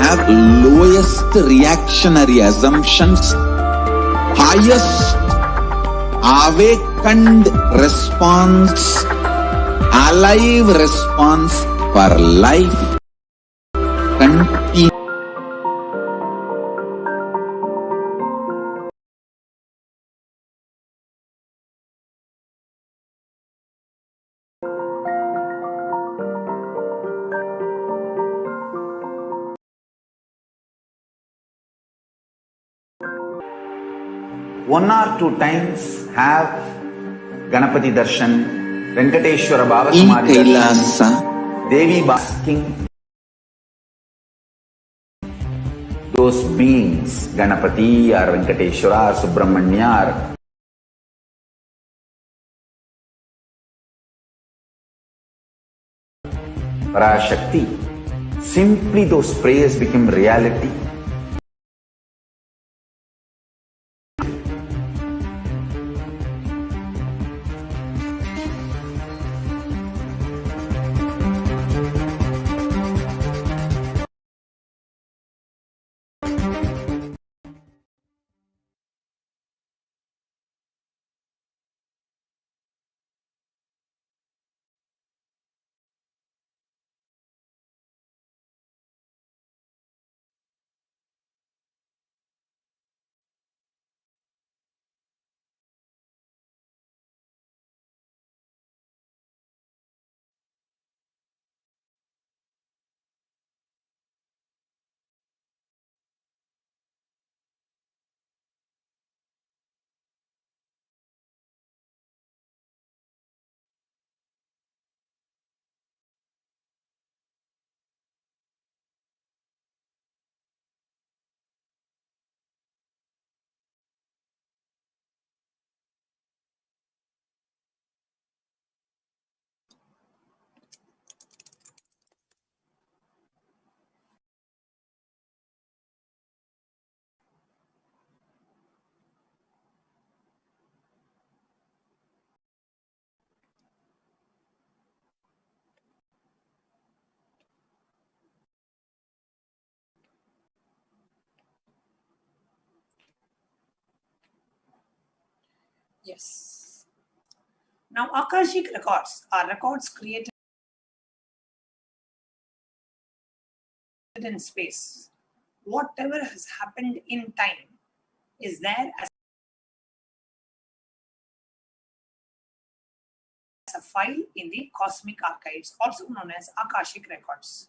have lowest reactionary assumptions, highest awakened response, alive response for life. Continue. One or two times have Ganapati Darshan, Venkateshwara Baba In Samadhi Kailasa, Darshan, Devi basking those beings, Ganapati or Venkateshwara or Subramanya or Parashakti. Simply those prayers become reality. Yes. Now, Akashik records are records created in space. Whatever has happened in time is there as a file in the cosmic archives, also known as Akashic records.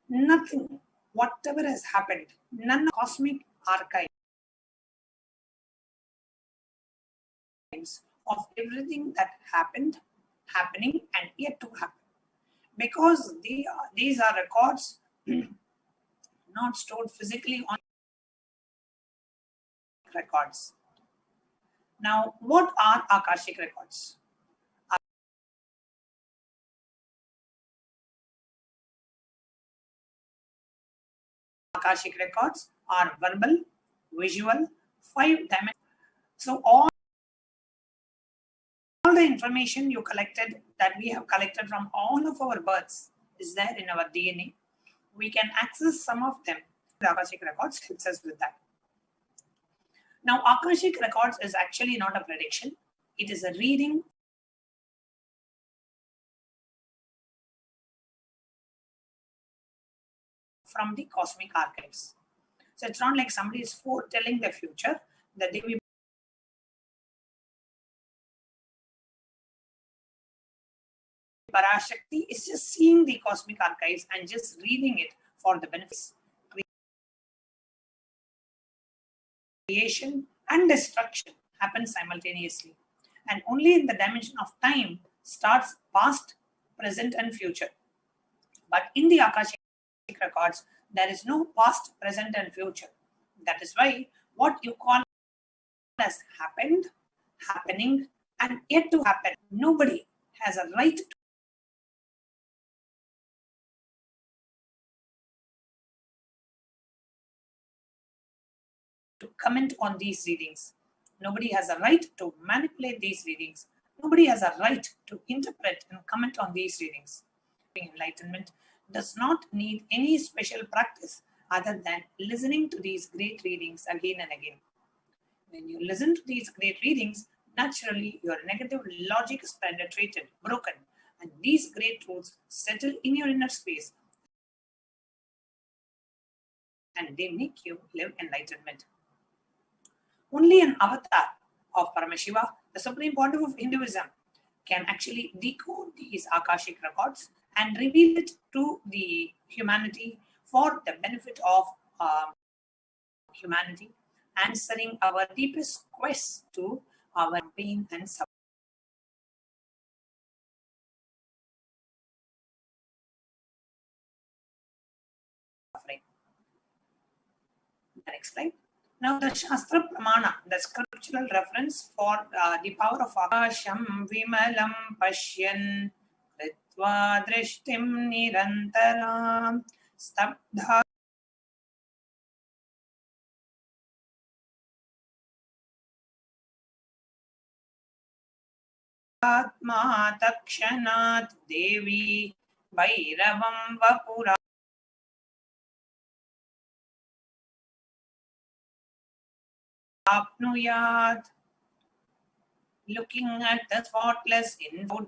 Nothing, whatever has happened, none of cosmic archives of everything that happened, happening, and yet to happen. Because these are records not stored physically on records. Now, what are Akashic records? Akashic records are verbal, visual, 5-dimensional. So all the information you collected, that we have collected from all of our births, is there in our DNA. We can access some of them. The Akashic records helps us with that. Now, Akashic records is actually not a prediction. It is a reading from the cosmic archives. So it's not like somebody is foretelling the future, that they will Parashakti is just seeing the cosmic archives and just reading it for the benefits. Creation and destruction happen simultaneously, and only in the dimension of time starts past, present, and future. But in the Akashic records, there is no past, present, and future. That is why what you call as happened, happening, and yet to happen, nobody has a right to comment on these readings. Nobody has a right to manipulate these readings. Nobody has a right to interpret and comment on these readings. Enlightenment does not need any special practice other than listening to these great readings again and again. When you listen to these great readings, naturally your negative logic is penetrated, broken, and these great truths settle in your inner space and they make you live enlightenment. Only an avatar of Paramashiva, the supreme pontiff of Hinduism, can actually decode these Akashic records and reveal it to the humanity for the benefit of humanity, answering our deepest quest to our pain and suffering. The next slide. Now the Shastra Pramana, the scriptural reference for the power of Akasham Vimalam Pashyan Kritva Drishtim Nirantaram Stabdha Atma Takshanat Devi Bhairavam Vapura Apnuyat. Looking at the spotless inward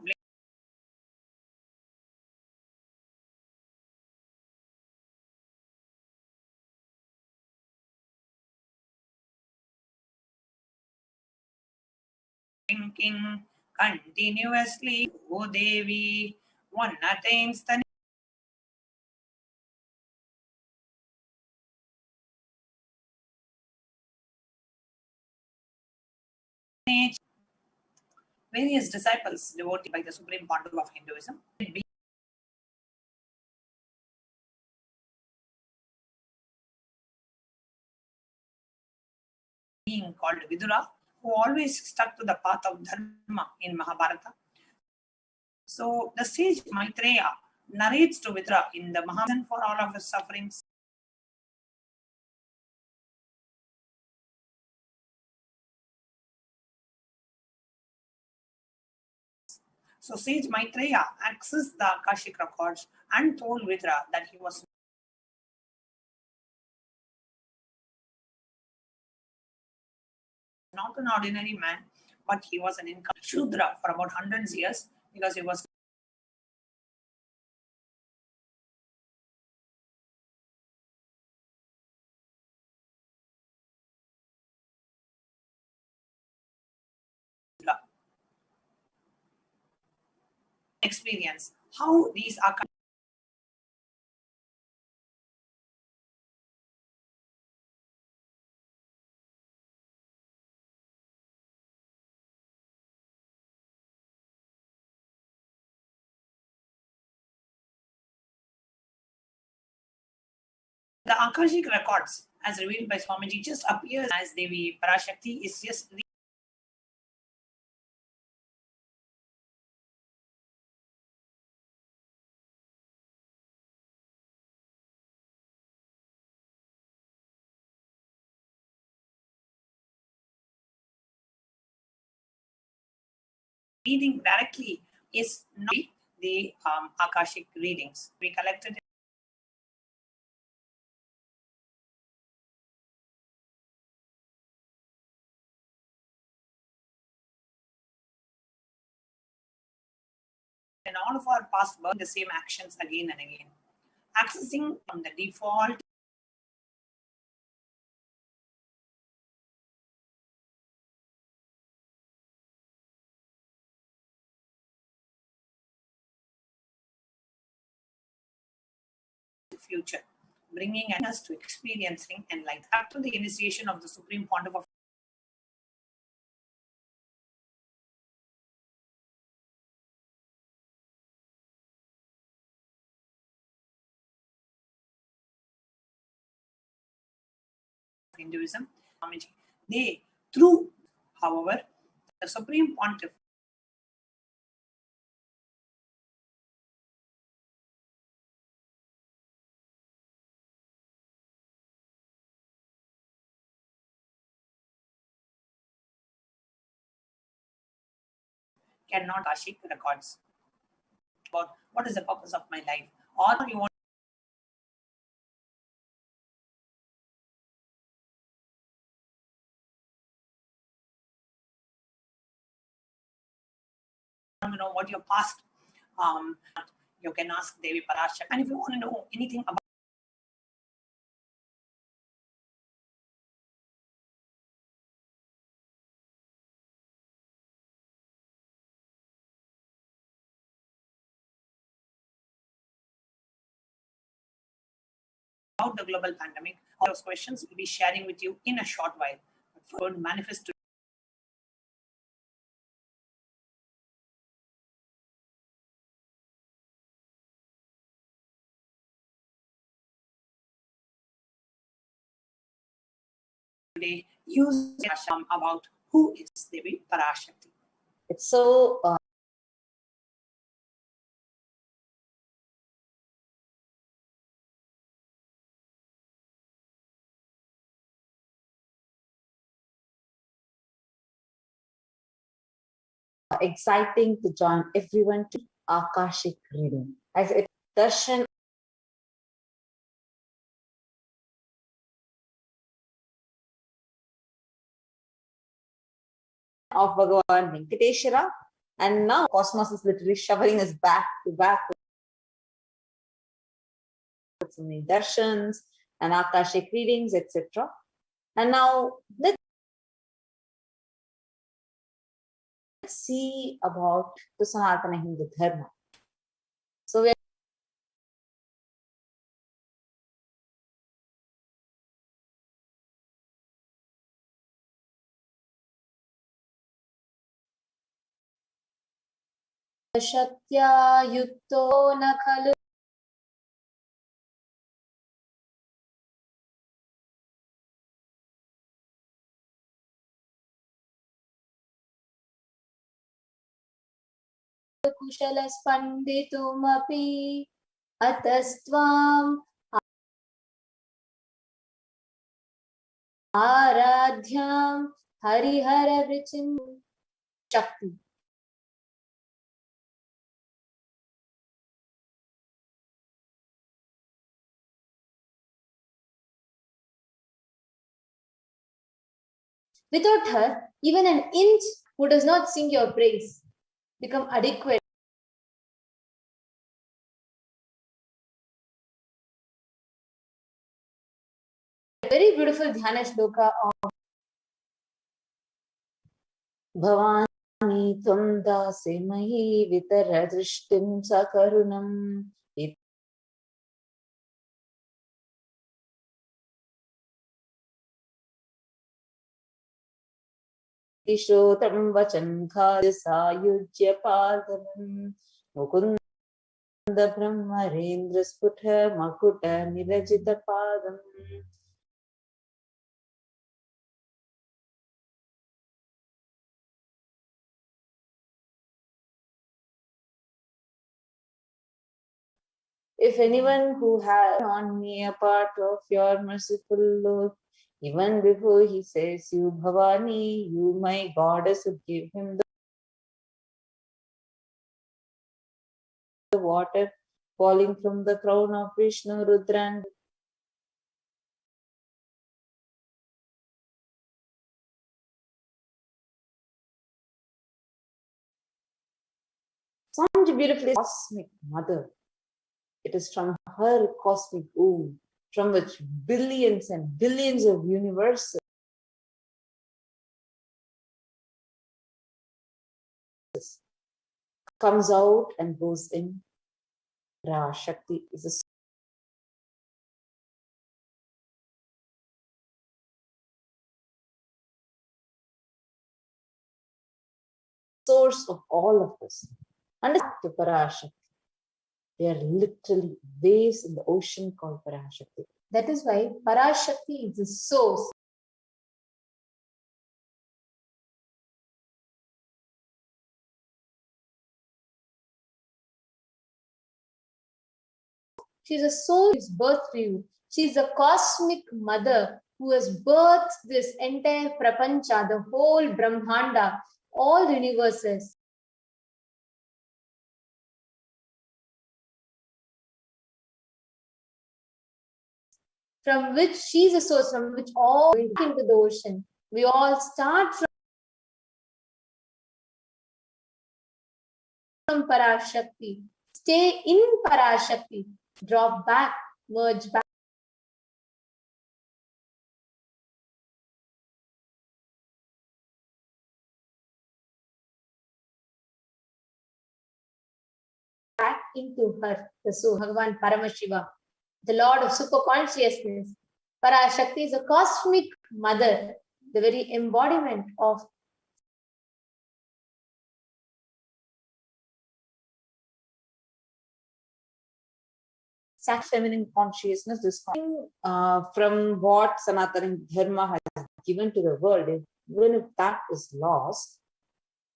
blinking continuously, O Devi, one attains the nature. Various disciples devoted by the supreme pontiff of Hinduism, being called Vidura, who always stuck to the path of Dharma in Mahabharata. So the sage Maitreya narrates to Vidura in the Mahabharata for all of his sufferings. So sage Maitreya accessed the Akashic records and told Vidura that he was not an ordinary man, but he was an incarnate Shudra for about hundreds of years because he was experience how these are the Akashic records as revealed by Swamiji just appears as Devi Parashakti is just reading directly is not the Akashic readings. We collected in all of our past birth the same actions again and again. Accessing from the default future, bringing us to experiencing enlightenment. After the initiation of the Supreme Pontiff of Hinduism, they, through, however, the Supreme Pontiff cannot Akashic records. About what is the purpose of my life, or you want to know what your past, you can ask Devi Parashakti. And if you want to know anything about the global pandemic, all those questions we'll be sharing with you in a short while. But for manifest today, use about who is Devi Parashakti. It's so exciting to join everyone to Akashik reading. As a darshan of Bhagavan Venkateshwara, and now cosmos is literally showering us back to back with so many darshans and Akashik readings, etc. And now let's see about the Sanatana Hindu Dharma. So we are Shatya Yukto Nakalu Kushalas Panditumapi Atastvam Aradhyam Harihara Vrichin Shakti. Without her, even an inch who does not sing your praise become adequate. Very beautiful Dhyana shloka of Bhavani Tvam Dase Mahi Vitara Drishtim Sakarunam Ishrotam Vachan Khadisa Yujya Padam Mukunda Brahmarendra Sputha Makuta Nirajita Padam. If anyone who has on me a part of your merciful Lord, even before he says you Bhavani, you my goddess, would give him the water falling from the crown of Vishnu, Rudra and sounds beautifully cosmic mother. It is from her cosmic womb, from which billions and billions of universes comes out and goes in. Parashakti is a source of all of this. Understand the Parashakti. They are literally waves in the ocean called Parashakti. That is why Parashakti is the source. She is a soul who gives birth to you. She is the cosmic mother who has birthed this entire prapancha, the whole Brahmanda, all the universes. from which she is a source, from which all into the ocean. We all start from Parashakti, stay in Parashakti, drop back, merge back. Back into her, the soul, Bhagavan Paramashiva, the Lord of super consciousness. Parashakti is a cosmic mother, the very embodiment of feminine consciousness. This from what Sanatana Dharma has given to the world, even if that is lost,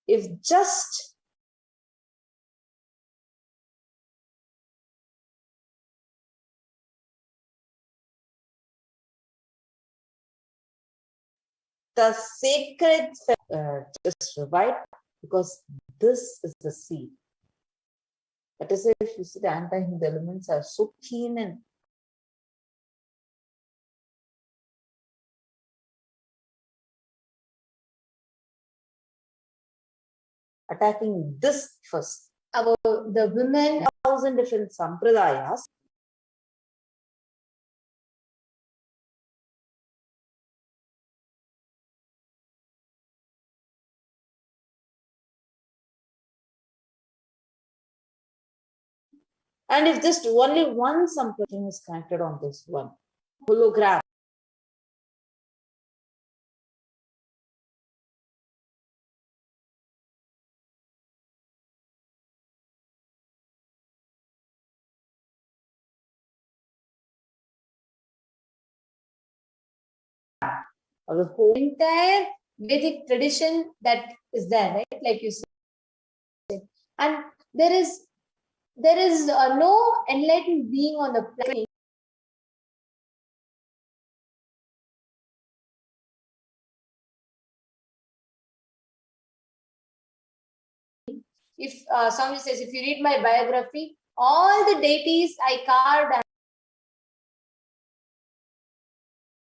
if just the sacred just revived, because this is the seed. That is, if you see, the anti-Hindu elements are so keen and attacking this first. The women, 1,000 different sampradayas. And if just only one sampradaya is connected on this one hologram, of the whole entire Vedic tradition that is there, right? Like you said, and there is no enlightened being on the planet. If somebody says, if you read my biography, all the deities I carved,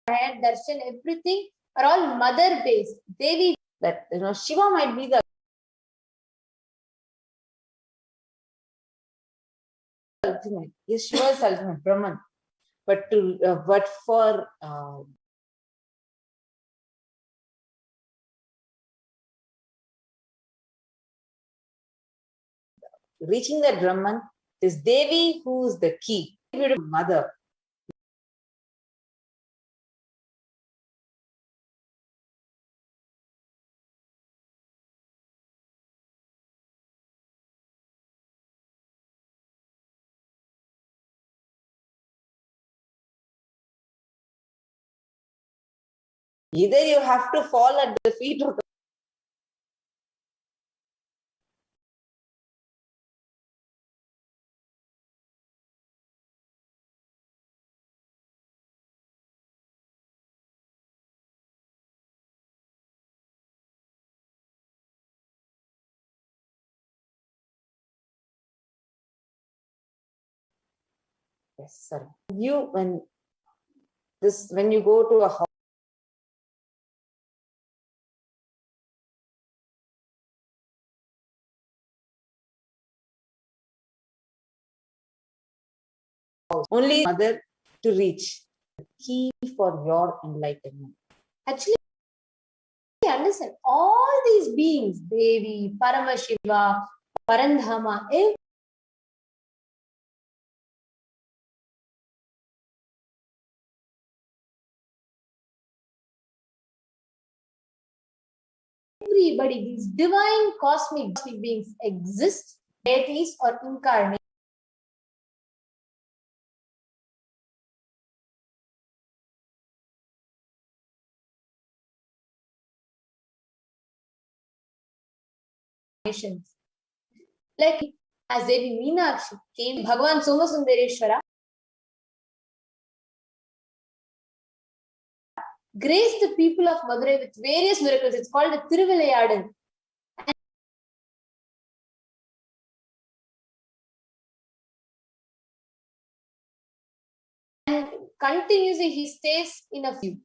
I had darshan, everything are all mother based. Devi, that Shiva might be the ultimate. Yes, Shiva is ultimate, Brahman. But for reaching that Brahman, is Devi who is the key. Beautiful mother. Either you have to fall at the feet of the yes, sir. When you go to a house, only mother to reach the key for your enlightenment. Actually, understand all these beings, Devi, Paramashiva, Parandhama, everybody, these divine cosmic beings exist, deities or incarnates. Like as Devi Meenakshi came, Bhagavan Somasundareshwara graced the people of Madurai with various miracles. It's called the Thiruvilayadal. And continuously he stays in a view.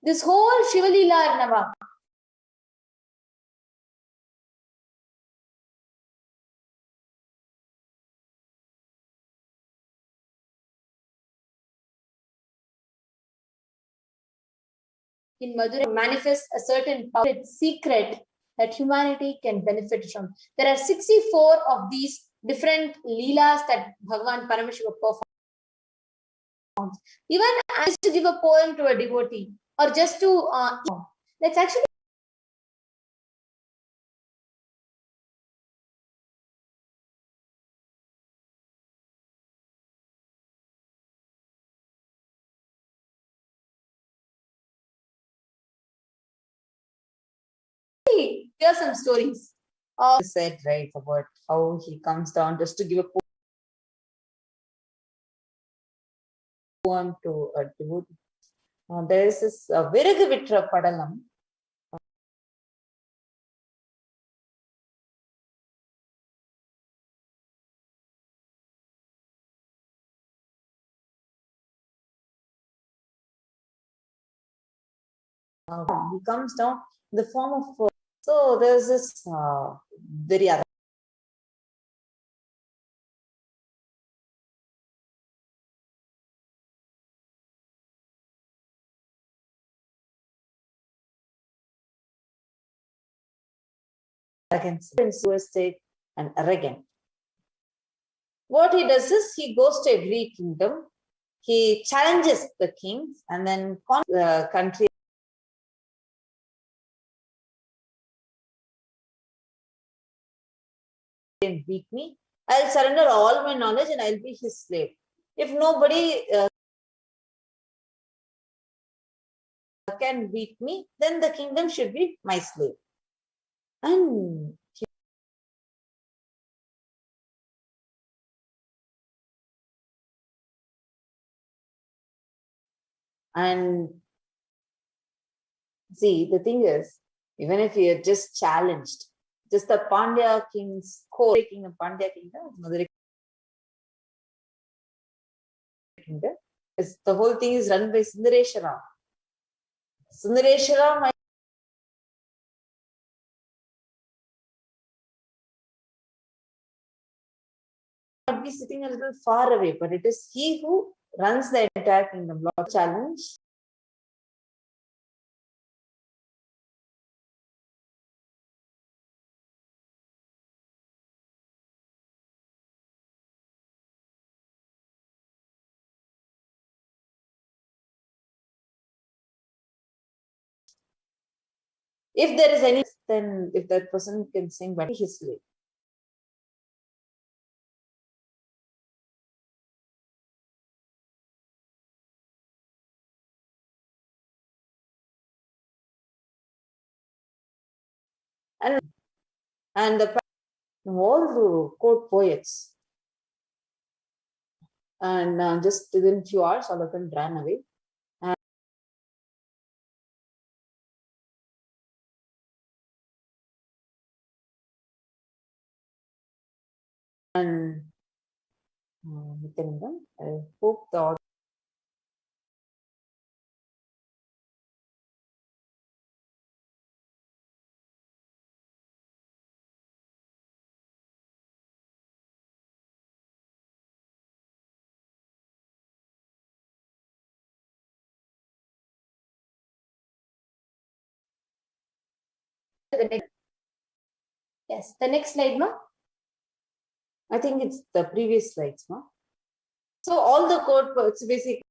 This whole Shivalila Arnava, in Madurai manifests a certain power, secret that humanity can benefit from. There are 64 of these different leelas that Bhagavan Paramashiva performs. Even as to give a poem to a devotee or just to, that's actually hear some stories. Said right about how he comes down just to give a poem to a devotee. There is this Viragavitra Padalam. He comes down in the form of so there's this very other enthusiastic and arrogant. What he does is he goes to every kingdom, he challenges the kings, and then the country can beat me. I'll surrender all my knowledge and I'll be his slave. If nobody can beat me, then the kingdom should be my slave. And see, the thing is, even if you're just challenged, just the Pandya king's core king of Pandya kingdom, Madurai kingdom, is the whole thing is run by Sundareshwara. Sundareshwara might be sitting a little far away, but it is he who runs the entire kingdom. Lord challenge. If there is any, then if that person can sing, but his slave. And all the court poets, and just within few hours, all of them ran away. And Nithyananda, I hope the yes, the next slide, ma. I think it's the previous slides, ma. So all the court poets basically.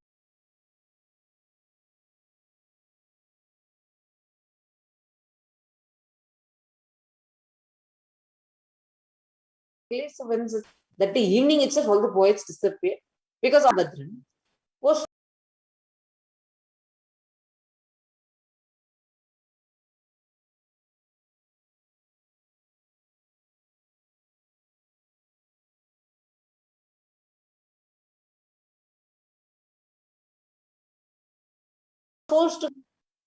So when that day evening itself, all the poets disappear because of the dream. Was forced to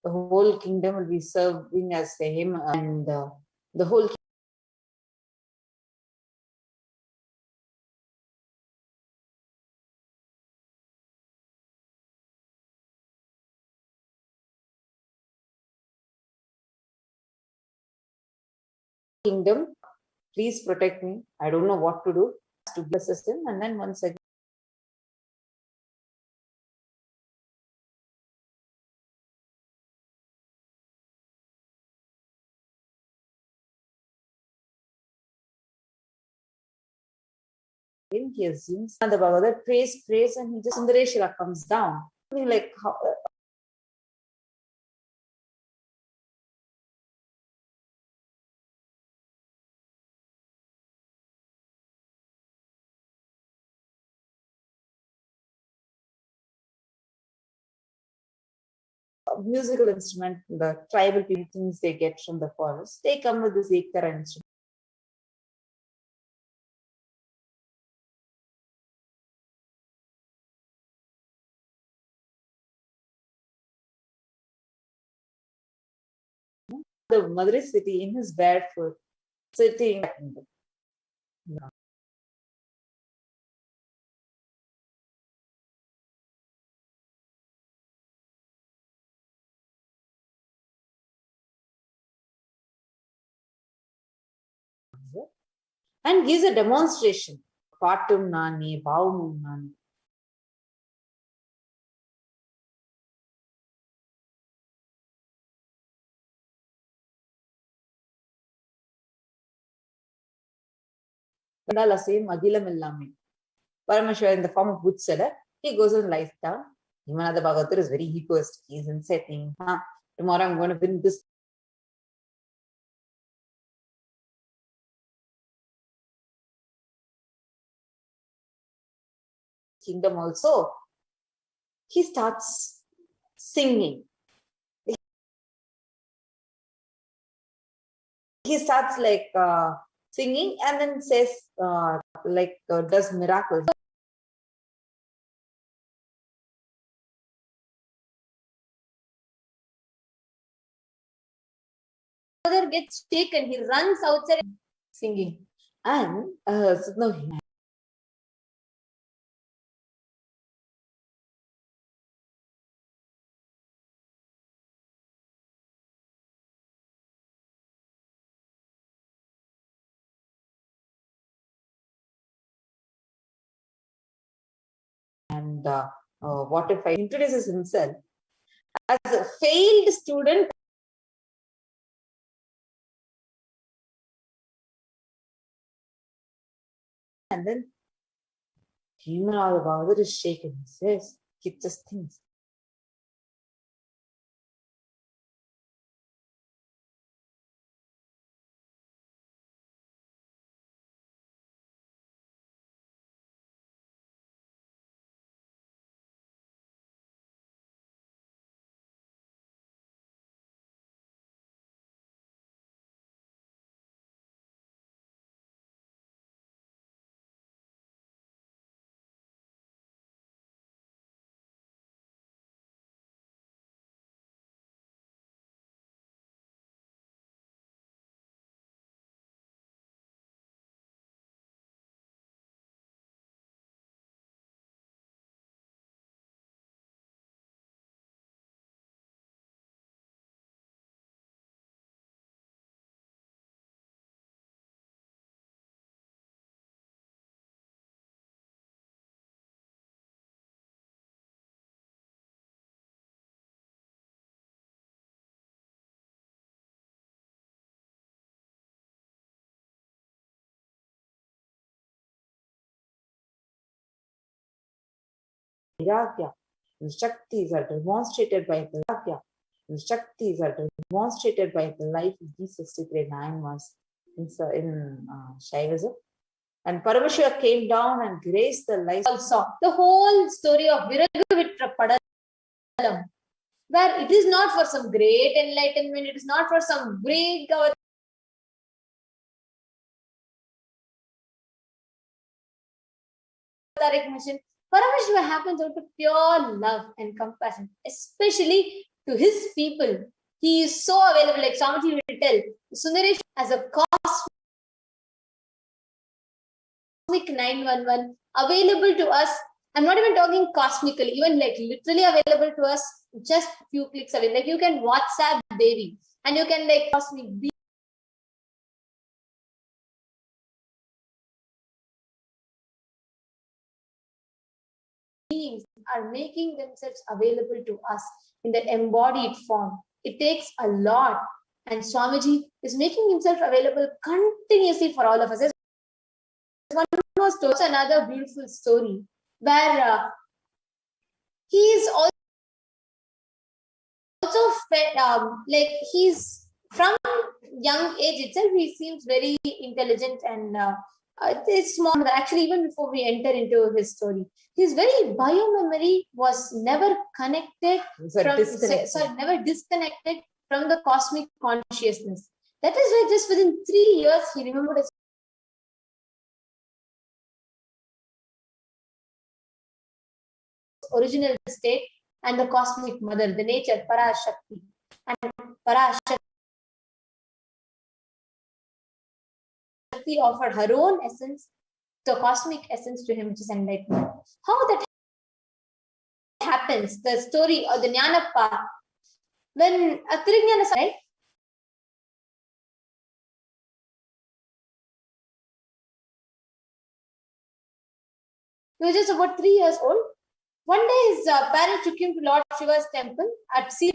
the whole kingdom will be serving as him, and the whole kingdom, please protect me. I don't know what to do. To assist him, and then once again, he assumes the Bhagavad praise, and he just Sundareshwara comes down. Like how, musical instrument, the tribal things they get from the forest, they come with this Ekara instrument. The Madurai city in his barefoot, sitting. No. And gives a demonstration. Patum Nani, Baum Nani. Mandala same Agilam Illame. Paramashivoham in the form of wood seller, he goes and lies down. Himanada Bhagavatar is very egoistic. He's inside thinking, tomorrow I'm going to win this. Kingdom also. He starts singing. He starts like singing and then says, does miracles. Father gets taken, he runs outside singing. And no, and what if I introduces himself as a failed student? And then Himanada Bhagavatar is shaken. He says, he just thinks. Vairagya. The Shaktis are demonstrated by the Vairagya. The Shaktis are demonstrated by the life of these 63 months in Shaivism. And Paramashiva came down and graced the life. Also, the whole story of Viragavitra Padalam, where it is not for some great enlightenment, it is not for some great mission. Paramashiva happens out of pure love and compassion, especially to his people. He is so available, like Swamiji will tell, Sundaresh as a cosmic 911 available to us. I'm not even talking cosmically, even like literally available to us, just a few clicks away. Like you can WhatsApp Devi and you can like cosmic beings are making themselves available to us in the embodied form. It takes a lot, and Swamiji is making himself available continuously for all of us. There's one more story, another beautiful story, where he is also like he's from young age itself, he seems very intelligent and it's small. Actually, even before we enter into his story, his very biomemory was never connected never disconnected from the cosmic consciousness. That is why just within 3 years, he remembered his original state and the cosmic mother, the nature, Parashakti. And Parashakti offered her own essence, the cosmic essence to him, which is enlightenment. How that happens, the story or the Jnana path, when Tirujnana, right? He was just about 3 years old. One day, his parents took him to Lord Shiva's temple at sea.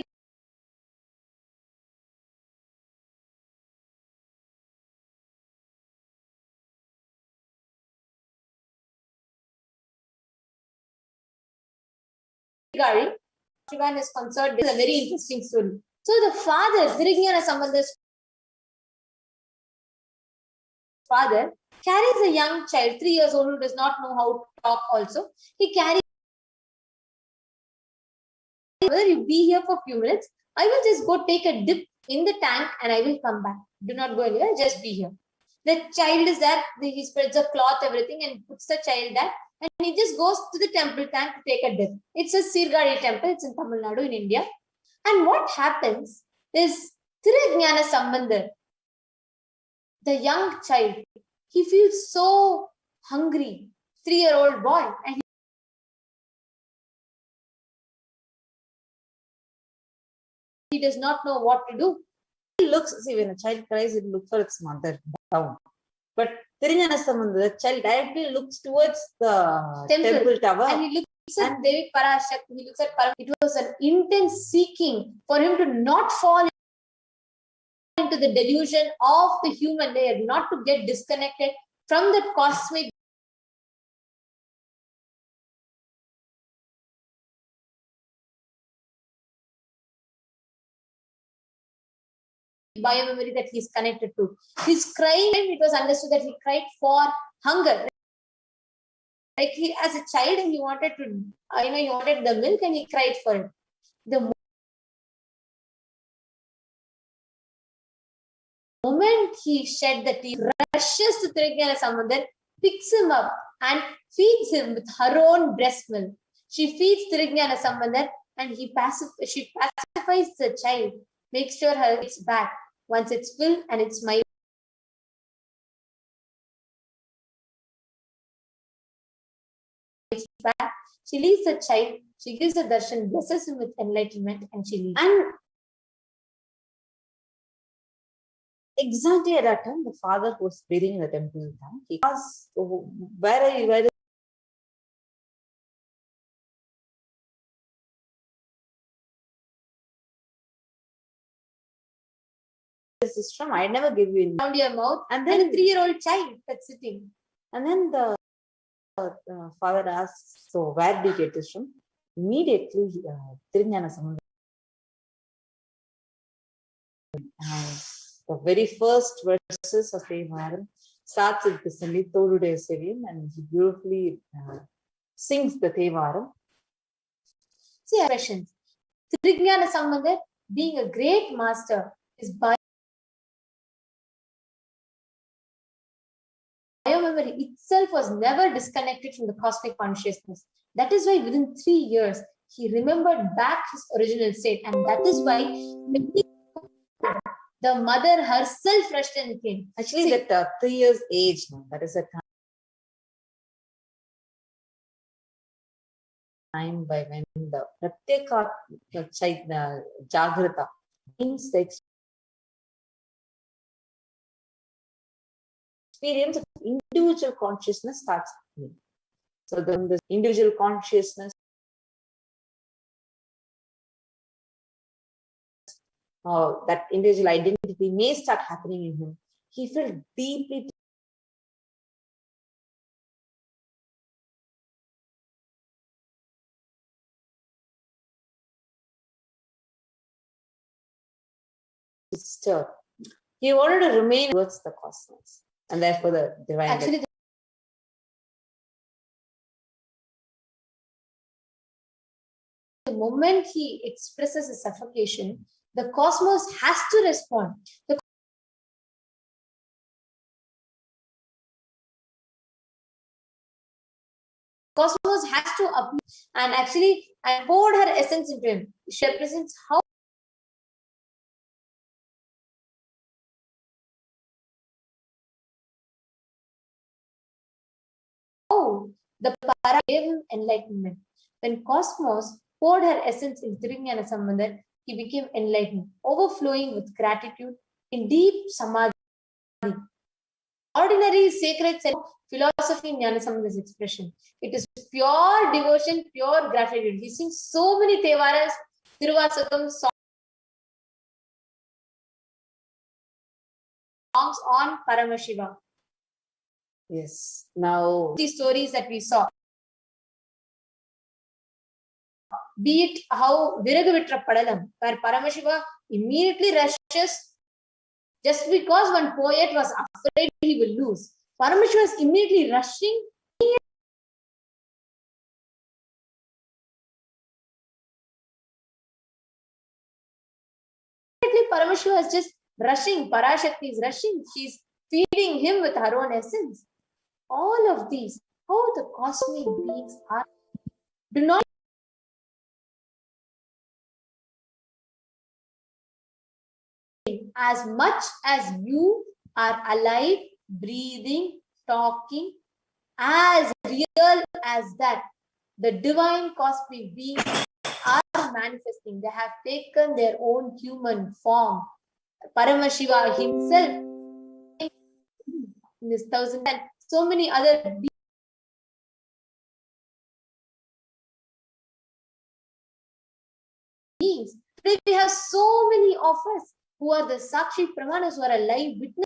Shiva and his consort. This is a very interesting story. So the father, Tirujnana Sambandha's father, carries a young child, 3 years old, who does not know how to talk also. He carries, whether you be here for a few minutes, I will just go take a dip in the tank and I will come back. Do not go anywhere, just be here. The child is there, he spreads a cloth, everything, and puts the child there. And he just goes to the temple tank to take a dip. It's a Sirgari temple. It's in Tamil Nadu in India. And what happens is Tirujnana Sambandhar, the young child, he feels so hungry, 3-year-old boy, and he does not know what to do. He looks, see, when a child cries, it looks for its mother down. But Tirujnana Sambandhar, the child directly looks towards the temple tower. And he looks at Devi Parashakti, he looks at Parashakti. It was an intense seeking for him to not fall into the delusion of the human layer, not to get disconnected from the cosmic biomemory that he's connected to. He's crying, and it was understood that he cried for hunger. Like he, as a child, he wanted to, he wanted the milk and he cried for it. The moment he shed the tears, rushes to Tirujnana Sambandhar, picks him up and feeds him with her own breast milk. She feeds Tirujnana Sambandhar and she pacifies the child, makes sure it's back. Once it's filled and it's my back, she leaves the child, she gives the darshan, blesses him with enlightenment, and she leaves. And exactly at that time, the father was bathing in the temple tank. He asked, where is this from? I never give you around your mouth. And then a 3-year-old child that's sitting. And then the father asks, so where did you get this from? Immediately, Tirujnana Sambandhar. And the very first verses of Tevaram starts with this Torude Sevim, and he beautifully sings the Tevaram. See, expressions. Tirujnana Sambandhar, being a great master, is biomemory itself was never disconnected from the cosmic consciousness. That is why within 3 years, he remembered back his original state. And that is why the mother herself rushed and came. Actually, see, that 3 years age, that is a time by when the Pratyeka Jagrata means the experience of individual consciousness starts happening. So then the individual consciousness, that individual identity may start happening in him. He felt deeply disturbed. He wanted to remain towards the cosmos, and therefore the divine. Actually, the moment he expresses a suffocation, the cosmos has to respond. The cosmos has to appear and actually poured her essence into him. She represents how the Para gave him enlightenment. When cosmos poured her essence in Nithyananda Sambandar, he became enlightened, overflowing with gratitude in deep samadhi. Ordinary sacred philosophy in Jnana Sambandar's expression. It is pure devotion, pure gratitude. He sings so many Tevaras, Tiruvasakam, songs on Paramashiva. Yes. Now, these stories that we saw, be it how Viragavitra Padalam, where Paramashiva immediately rushes just because one poet was afraid he will lose. Paramashiva was immediately rushing. Immediately, Paramashiva was just rushing. Parashakti is rushing. She's feeding him with her own essence. All of these, how the cosmic beings are, do not as much as you are alive, breathing, talking, as real as that, the divine cosmic beings are manifesting. They have taken their own human form. Paramashiva himself in this 1000 and so many other beings. Today we have so many of us who are the Sakshi Pramanas, who are alive witness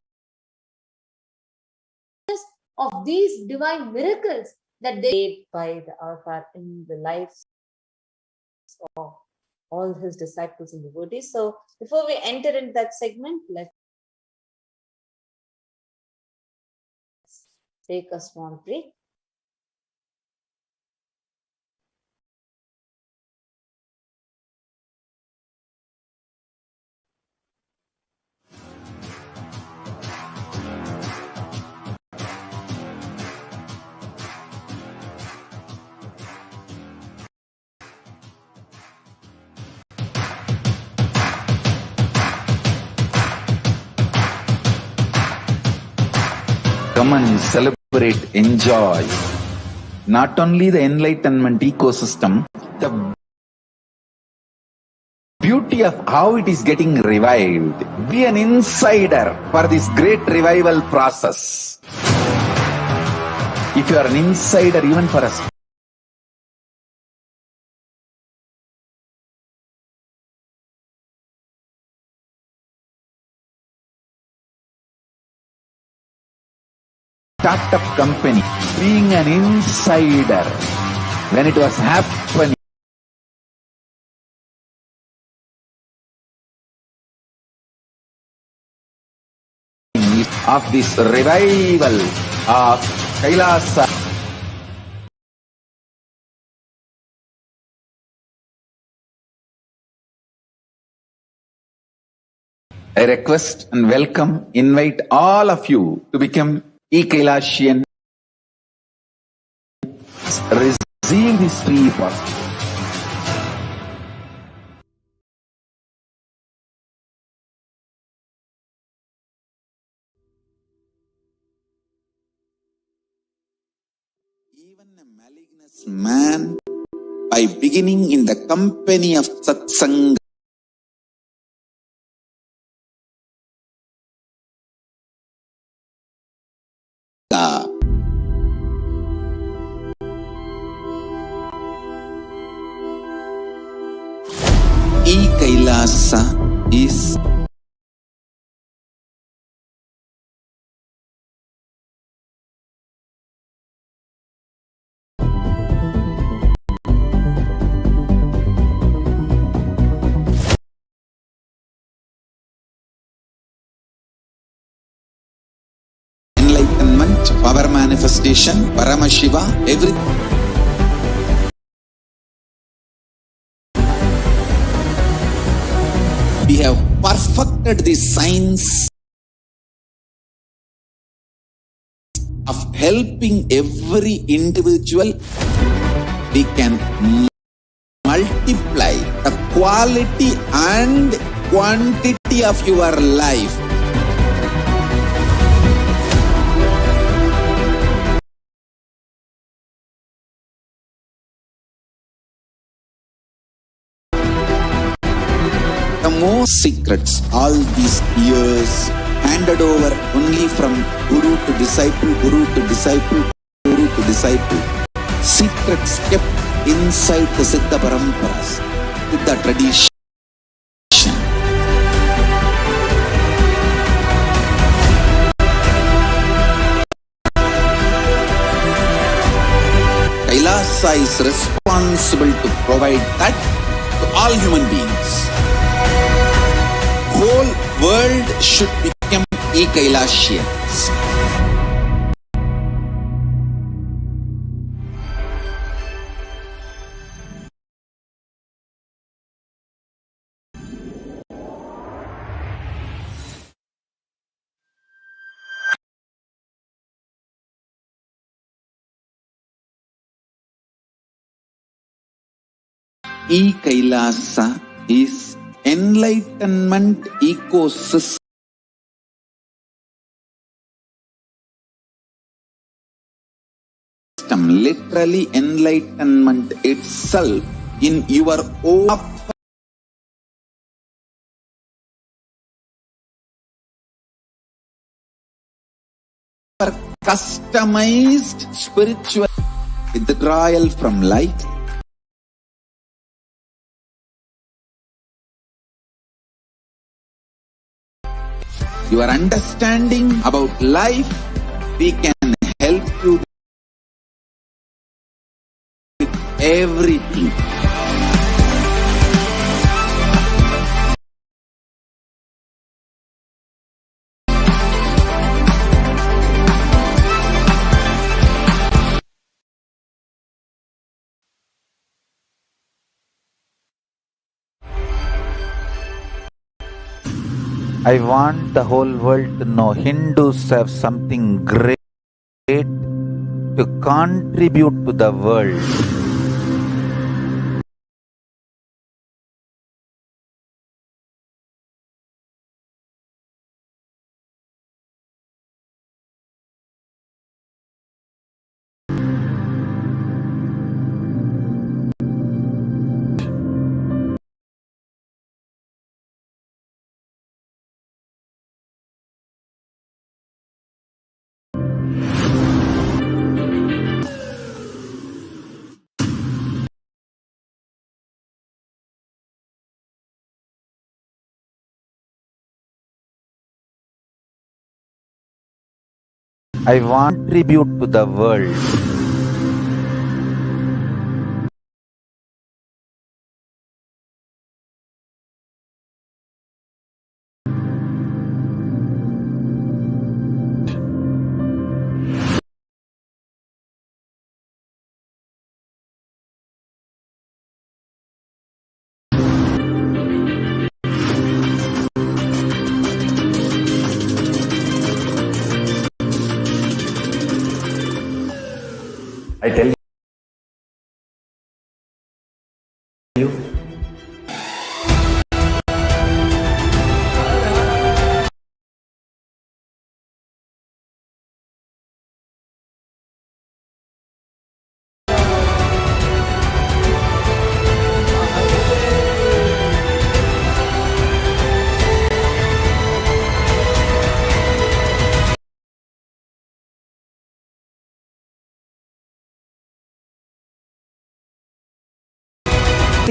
of these divine miracles that they made by the avatar in the lives of all his disciples and devotees. So before we enter into that segment, let's take a small break. Come and celebrate, enjoy not only the enlightenment ecosystem, the beauty of how it is getting revived. Be an insider for this great revival process. If you are an insider even for a startup company, being an insider when it was happening, of this revival of Kailasa. I request and welcome, invite all of you to become Kailasian. Receive this free pass. Even a malignant man, by beginning in the company of satsanga, Kailasa is enlightenment, power manifestation, Paramashiva, everything. We have perfected the science of helping every individual. We can multiply the quality and quantity of your life. The most secrets all these years handed over only from guru to disciple, guru to disciple, guru to disciple. Secrets kept inside the Siddha Paramparas, Siddha tradition. Kailasa is responsible to provide that to all human beings. Whole world should become Kailasians. Kailasa is enlightenment ecosystem. Literally enlightenment itself in your own customized spiritual withdrawal from life. Your understanding about life, we can help you with everything. I want the whole world to know Hindus have something great to contribute to the world. I want to contribute to the world. I tell you,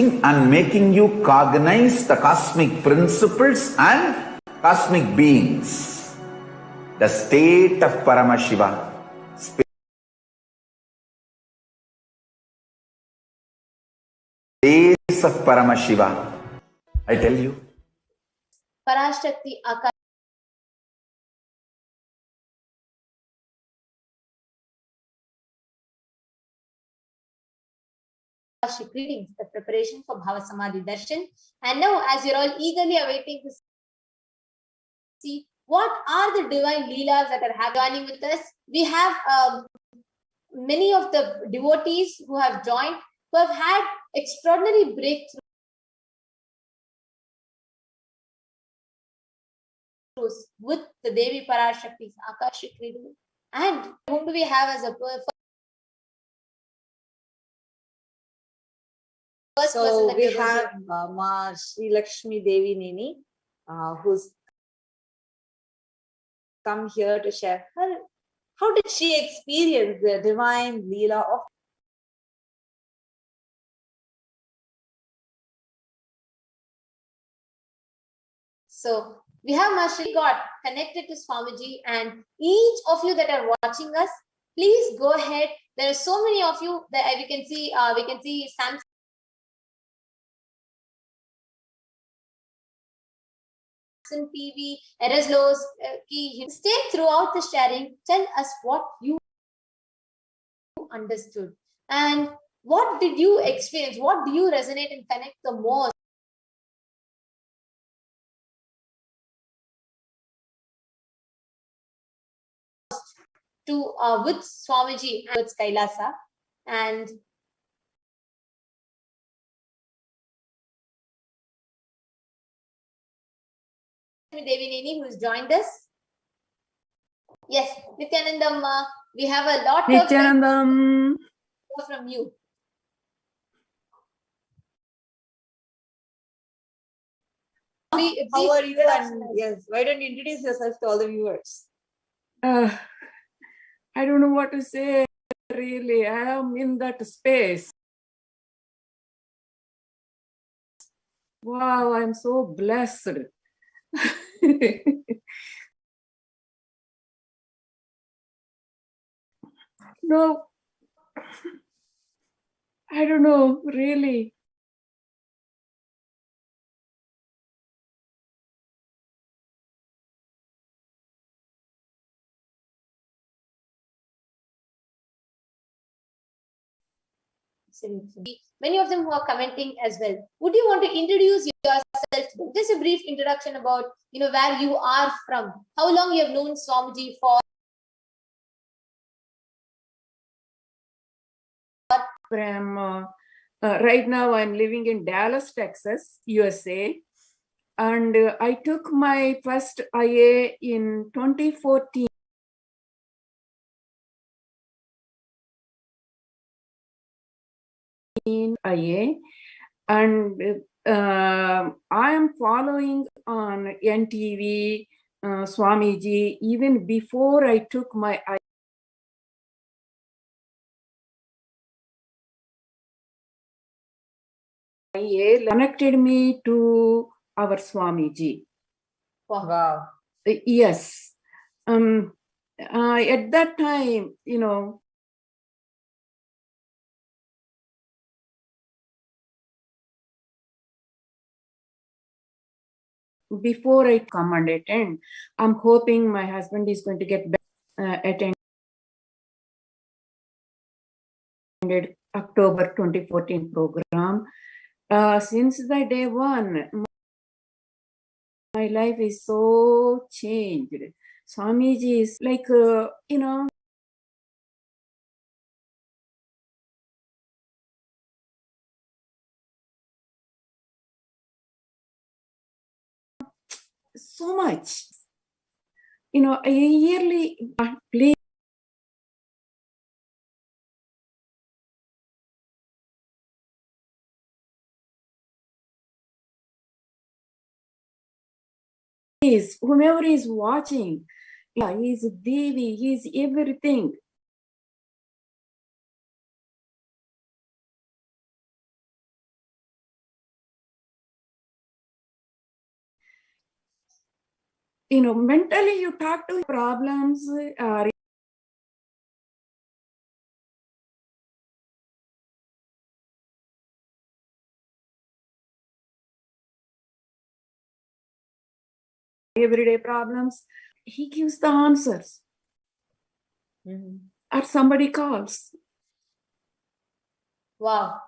increasing and making you cognize the cosmic principles and cosmic beings. The state of Paramashiva, space of Paramashiva. I tell you. Parashakti, Akashik readings, the preparation for Bhava Samadhi Darshan. And now, as you're all eagerly awaiting to see what are the divine leelas that are happening with us, we have many of the devotees who have joined, who have had extraordinary breakthroughs with the Devi Parashakti's Akashik reading. And whom do we have as a first person? So that we you're going have to- Ma Sri Lakshmi Devi Nini, who's come here to share her. How did she experience the divine Leela of So we have Mashri got connected to Swamiji, and each of you that are watching us, please go ahead. There are so many of you that we can see Samson PV, Eraslos, stay throughout the sharing. Tell us what you understood and what did you experience? What do you resonate and connect the most to with Swamiji and with Kailasa? And Devi Nini, who has joined us. Yes, Nithyanandam, we have a lot Nithyanandam. from you. how are you? And yes, why don't you introduce yourself to all the viewers? I don't know what to say, really. I am in that space. Wow, I'm so blessed. No, I don't know, really. Many of them who are commenting as well. Would you want to introduce yourself? Just a brief introduction about where you are from, how long you have known Swamiji for. From right now, I'm living in Dallas, Texas, USA, and I took my first IA in 2014. IA, and I am following on NTV Swamiji even before I took my IA, connected me to our Swamiji. Wow. Yes. At that time, before I come and attend, I'm hoping my husband is going to get attended October 2014 program. Since the day one, my life is so changed. Swamiji is like, so much. A yearly please. Whomever is watching, he's Devi, he's everything. mentally you talk to problems, everyday problems, he gives the answers. Or somebody calls. Wow.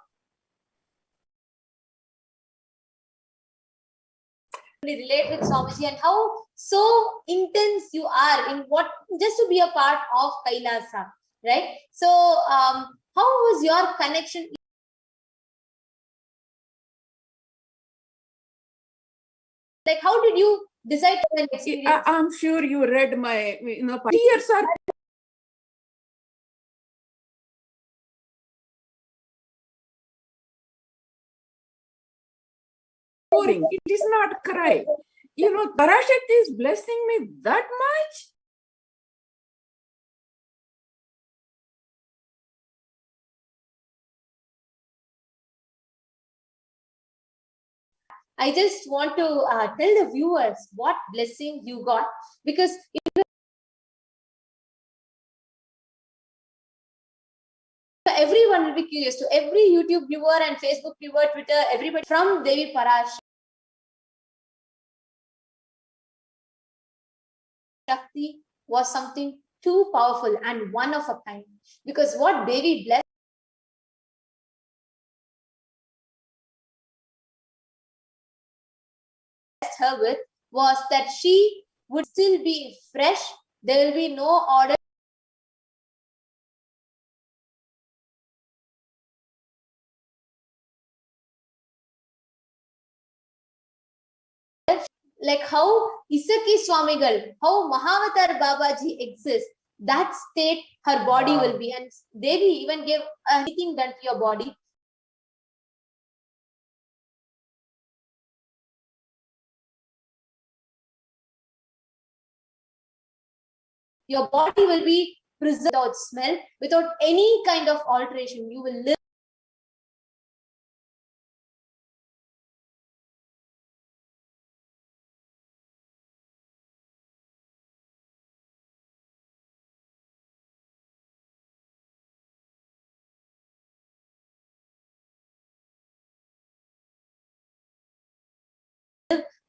Relate with Swamiji and how so intense you are in what just to be a part of Kailasa, right? So, how was your connection? Like, how did you decide to experience? I'm sure you read my, tears are pouring. It is not cry. Parashakti is blessing me that much. I just want to tell the viewers what blessing you got, because everyone will be curious. To every YouTube viewer and Facebook viewer, Twitter, everybody from Devi Parashakti was something too powerful and one of a kind. Because what Devi blessed her with was that she would still be fresh. There will be no order. Like how Isaki Swamigal, how Mahavatar Babaji exists, that state her body will be. And Devi even gave anything done to your body. Your body will be preserved without smell, without any kind of alteration. You will live.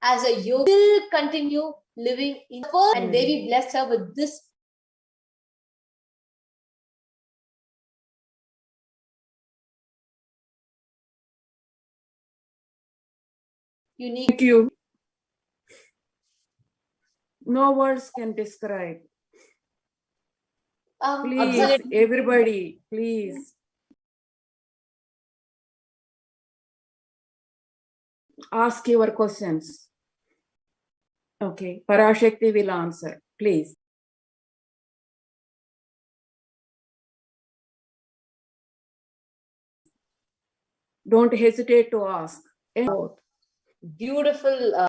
As a yogi, still continue living in the first, and Devi blessed her with this. Unique. Thank you. No words can describe. Please, everybody, please. Ask your questions. Okay, Parashakti will answer, please. Don't hesitate to ask. Beautiful.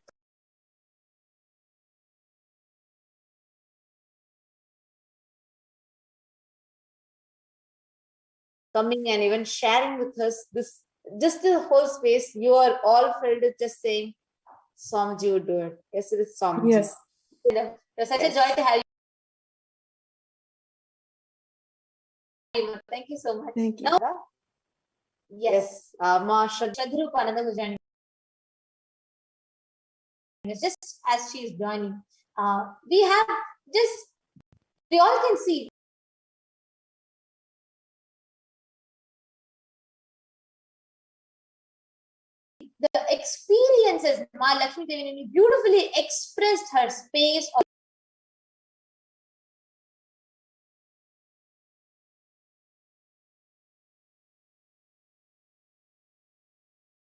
Coming and even sharing with us this, just the whole space. You are all filled with just saying, Swamiji would do it. Yes, it is Swamiji. Yes. It's such a joy to have you. Thank you so much. Thank you. Now, yes, Ma Shadrupananda was joining. Just as she is joining, we all can see the experiences. Ma Lakshmi Devi beautifully expressed her space.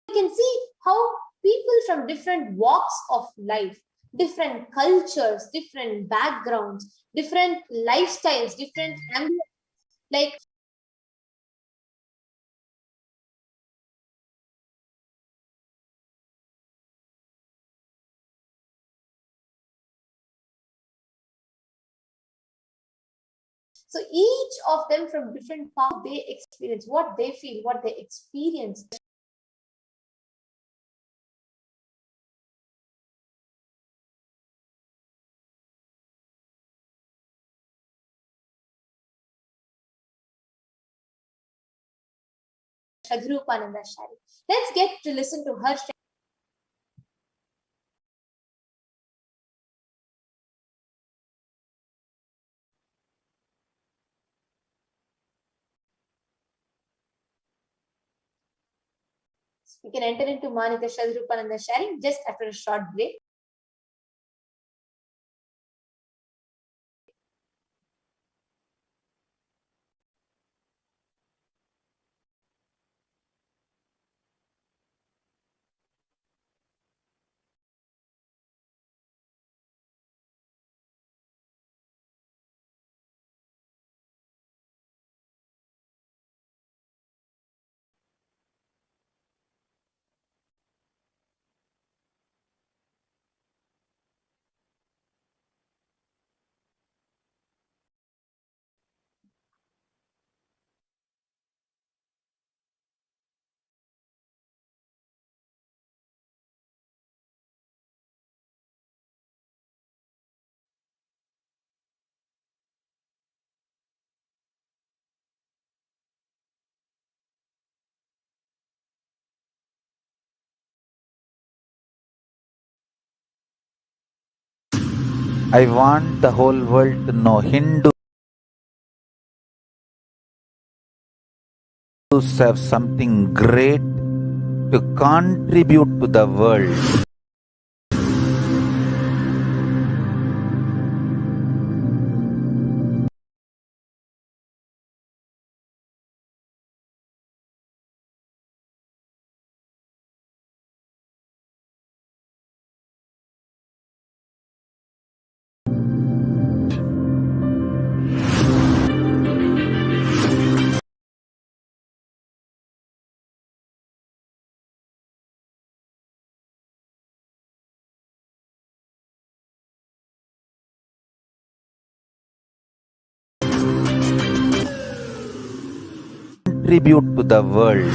You can see how people from different walks of life, different cultures, different backgrounds, different lifestyles, different ambience, like so each of them from different paths, they experience what they feel, what they experience. Shadrupananda sharing. Let's get to listen to her. We can enter into Manita Shadrupananda sharing just after a short break. I want the whole world to know Hindus have something great to contribute to the world. Contribute to the world.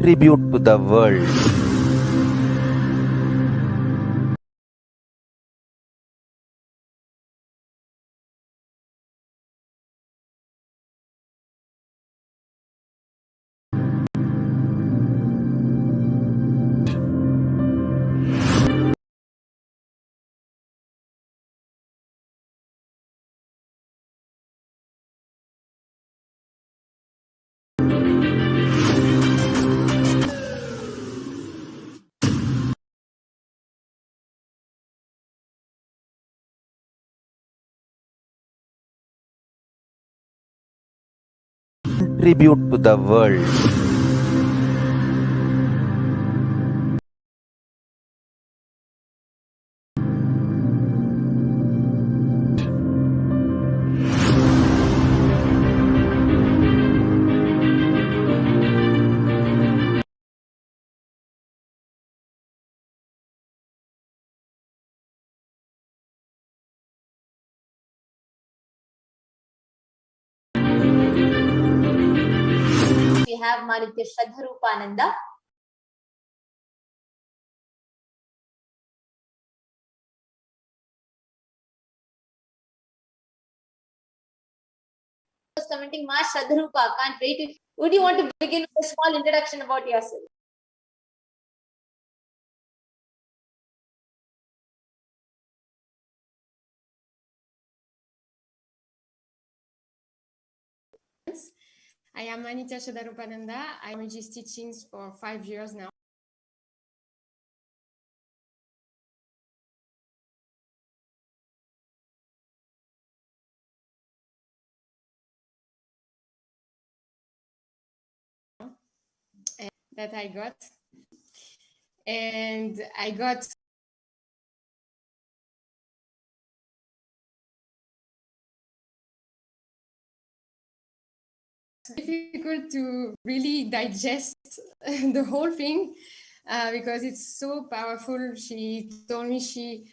Contribute to the world. Contribute to the world. We have Manitya Shadrupananda. Commenting, Ma Shadrupa, can't wait. Would you want to begin with a small introduction about yourself? I am Anitya Shadarupananda. I'm in GS teachings for 5 years now. That I got. And I got difficult to really digest the whole thing because it's so powerful. She told me she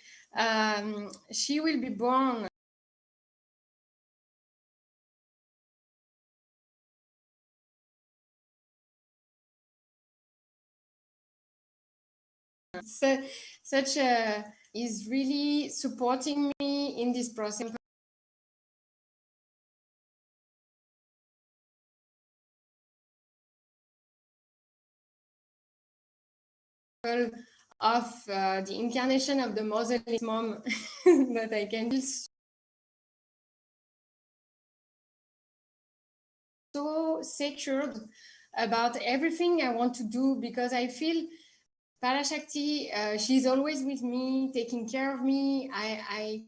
will be born such a is really supporting me in this process of the incarnation of the motherless mom that I can feel so secured about everything I want to do because I feel Parashakti, she's always with me, taking care of me. I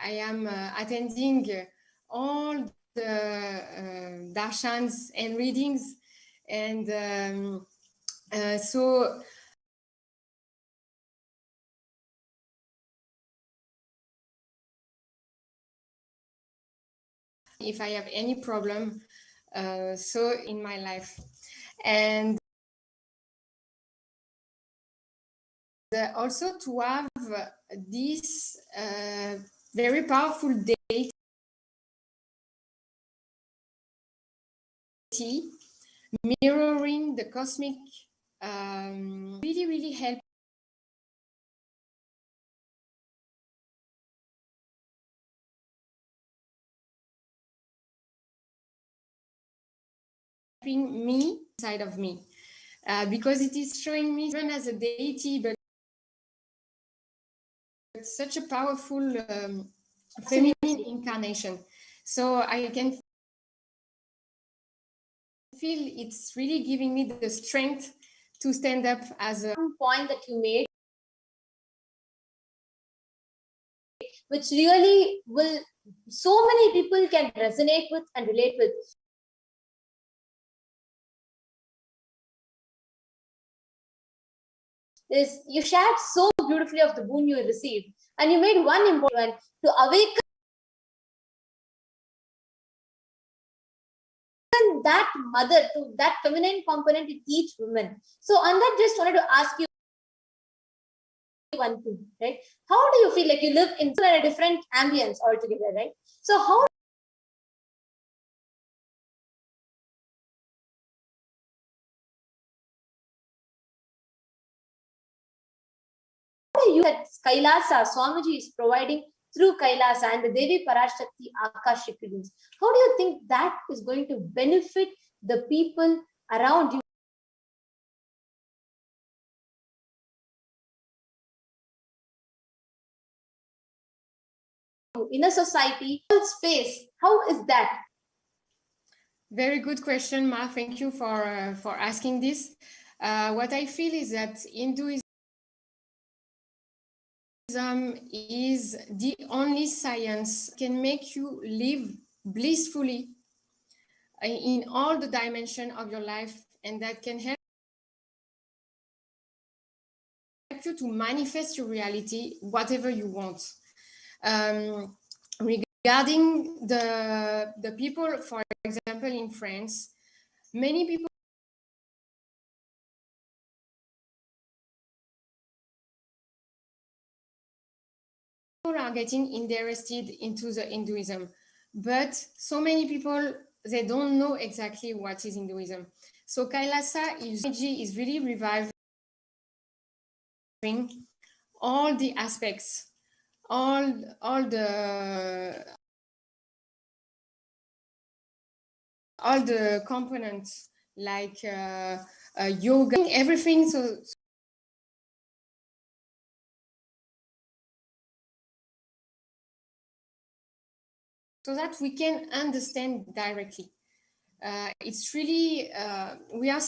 am attending all the darshans and readings, and so if I have any problem, so in my life, and also to have this very powerful deity mirroring the cosmic really helping me inside of me because it is showing me even as a deity, but it's such a powerful feminine incarnation. So I can feel it's really giving me the strength to stand up as a point that you made, which really will so many people can resonate with and relate with. Is you shared so beautifully of the boon you received, and you made one important one to awaken that mother, to that feminine component in each woman. So on that, just wanted to ask you one thing, right? How do you feel like you live in a different ambience altogether, right? So how do you that Kailasa Swamiji is providing through Kailasa and the Devi Parashakti Akashik readings? How do you think that is going to benefit the people around you? In a society, space, how is that? very good question, Ma. Thank you for asking this. What I feel is that Hinduism is the only science can make you live blissfully in all the dimension of your life, and that can help you to manifest your reality, whatever you want. Regarding the people, for example, in France, many people are getting interested into the Hinduism, but so many people, they don't know exactly what is Hinduism. So Kailasa is really reviving all the aspects, all the components like yoga, everything. So that we can understand directly. It's really, we are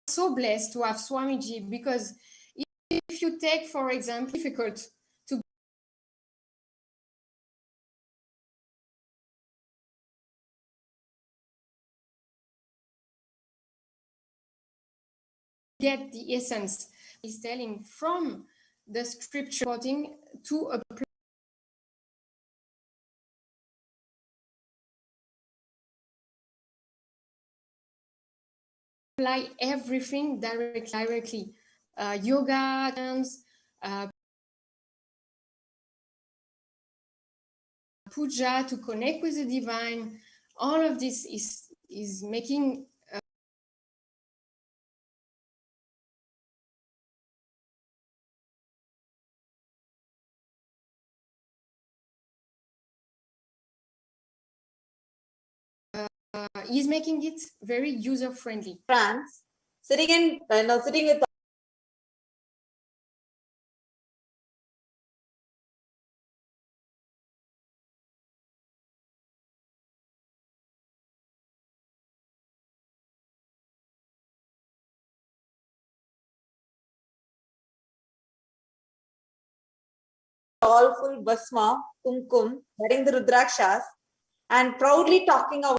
so blessed to have Swamiji, because if you take, for example, difficult to get the essence. He's telling from the scripture quoting to apply everything directly. Yoga, dance, puja to connect with the divine. All of this is making is making it very user friendly. France, sitting with all full basma, kumkum, wearing the rudrakshas, and proudly talking about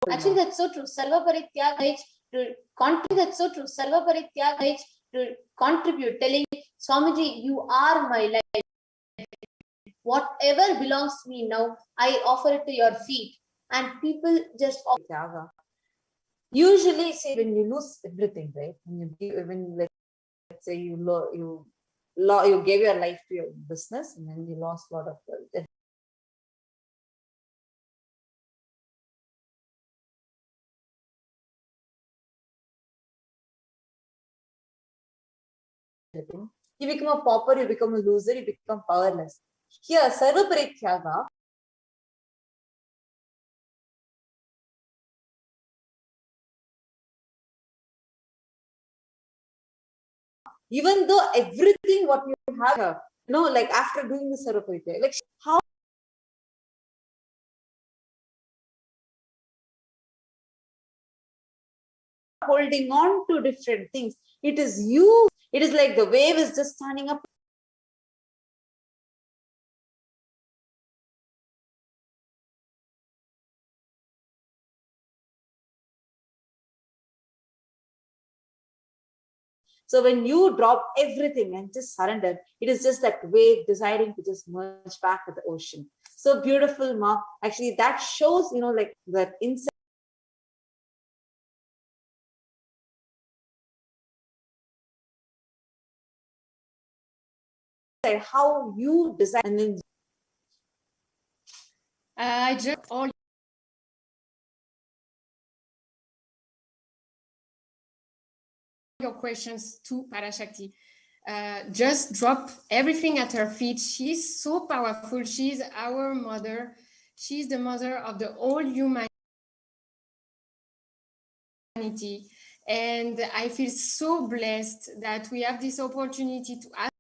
Actually, that's so true. Sarva Parityaga to contribute. That's so true. Sarva Parityaga to contribute, telling Swamiji, you are my life. Whatever belongs to me now, I offer it to your feet. And people just offer. usually say when you lose everything, right? When let's say you gave your life to your business and then you lost a lot of wealth. You become a pauper, you become a loser, you become powerless. Here, Sarva Parityaga, even though everything what you have, like after doing the Sarva Parityaga, like how holding on to different things. It is you. It is like the wave is just standing up. So when you drop everything and just surrender, it is just that wave deciding to just merge back with the ocean. So beautiful, Ma. Actually, that shows, like that insight. How you design and then I just all your questions to Parashakti. Just drop everything at her feet. She's so powerful. She's our mother. She's the mother of the whole humanity. And I feel so blessed that we have this opportunity to ask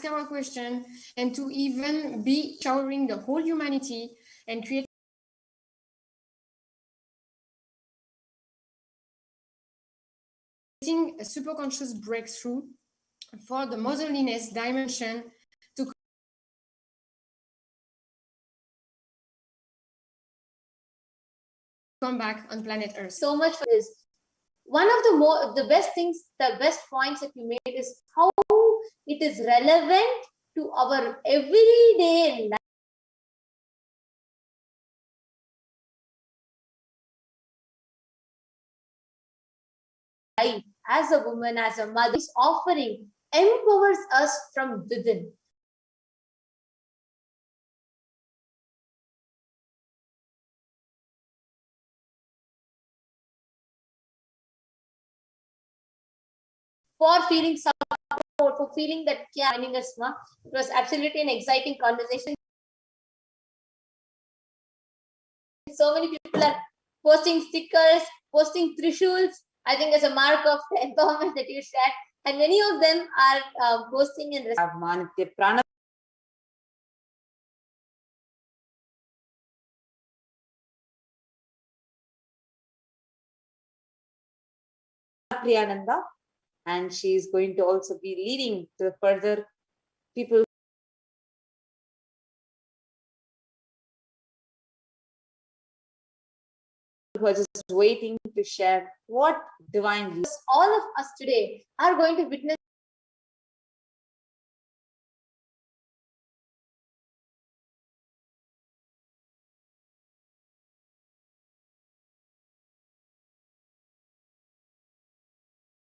our question, and to even be showering the whole humanity and creating a superconscious breakthrough for the motherliness dimension to come back on planet Earth. So much for this. One of the best things, the best points that you made is how it is relevant to our everyday life as a woman, as a mother. This offering empowers us from within. For feeling support, for feeling that joining us, ma. It was absolutely an exciting conversation. So many people are posting stickers, posting trishuls. I think as a mark of the empowerment that you shared, and many of them are posting and Nithyananda, and she is going to also be leading to further people who are just waiting to share what divine. all of us today are going to witness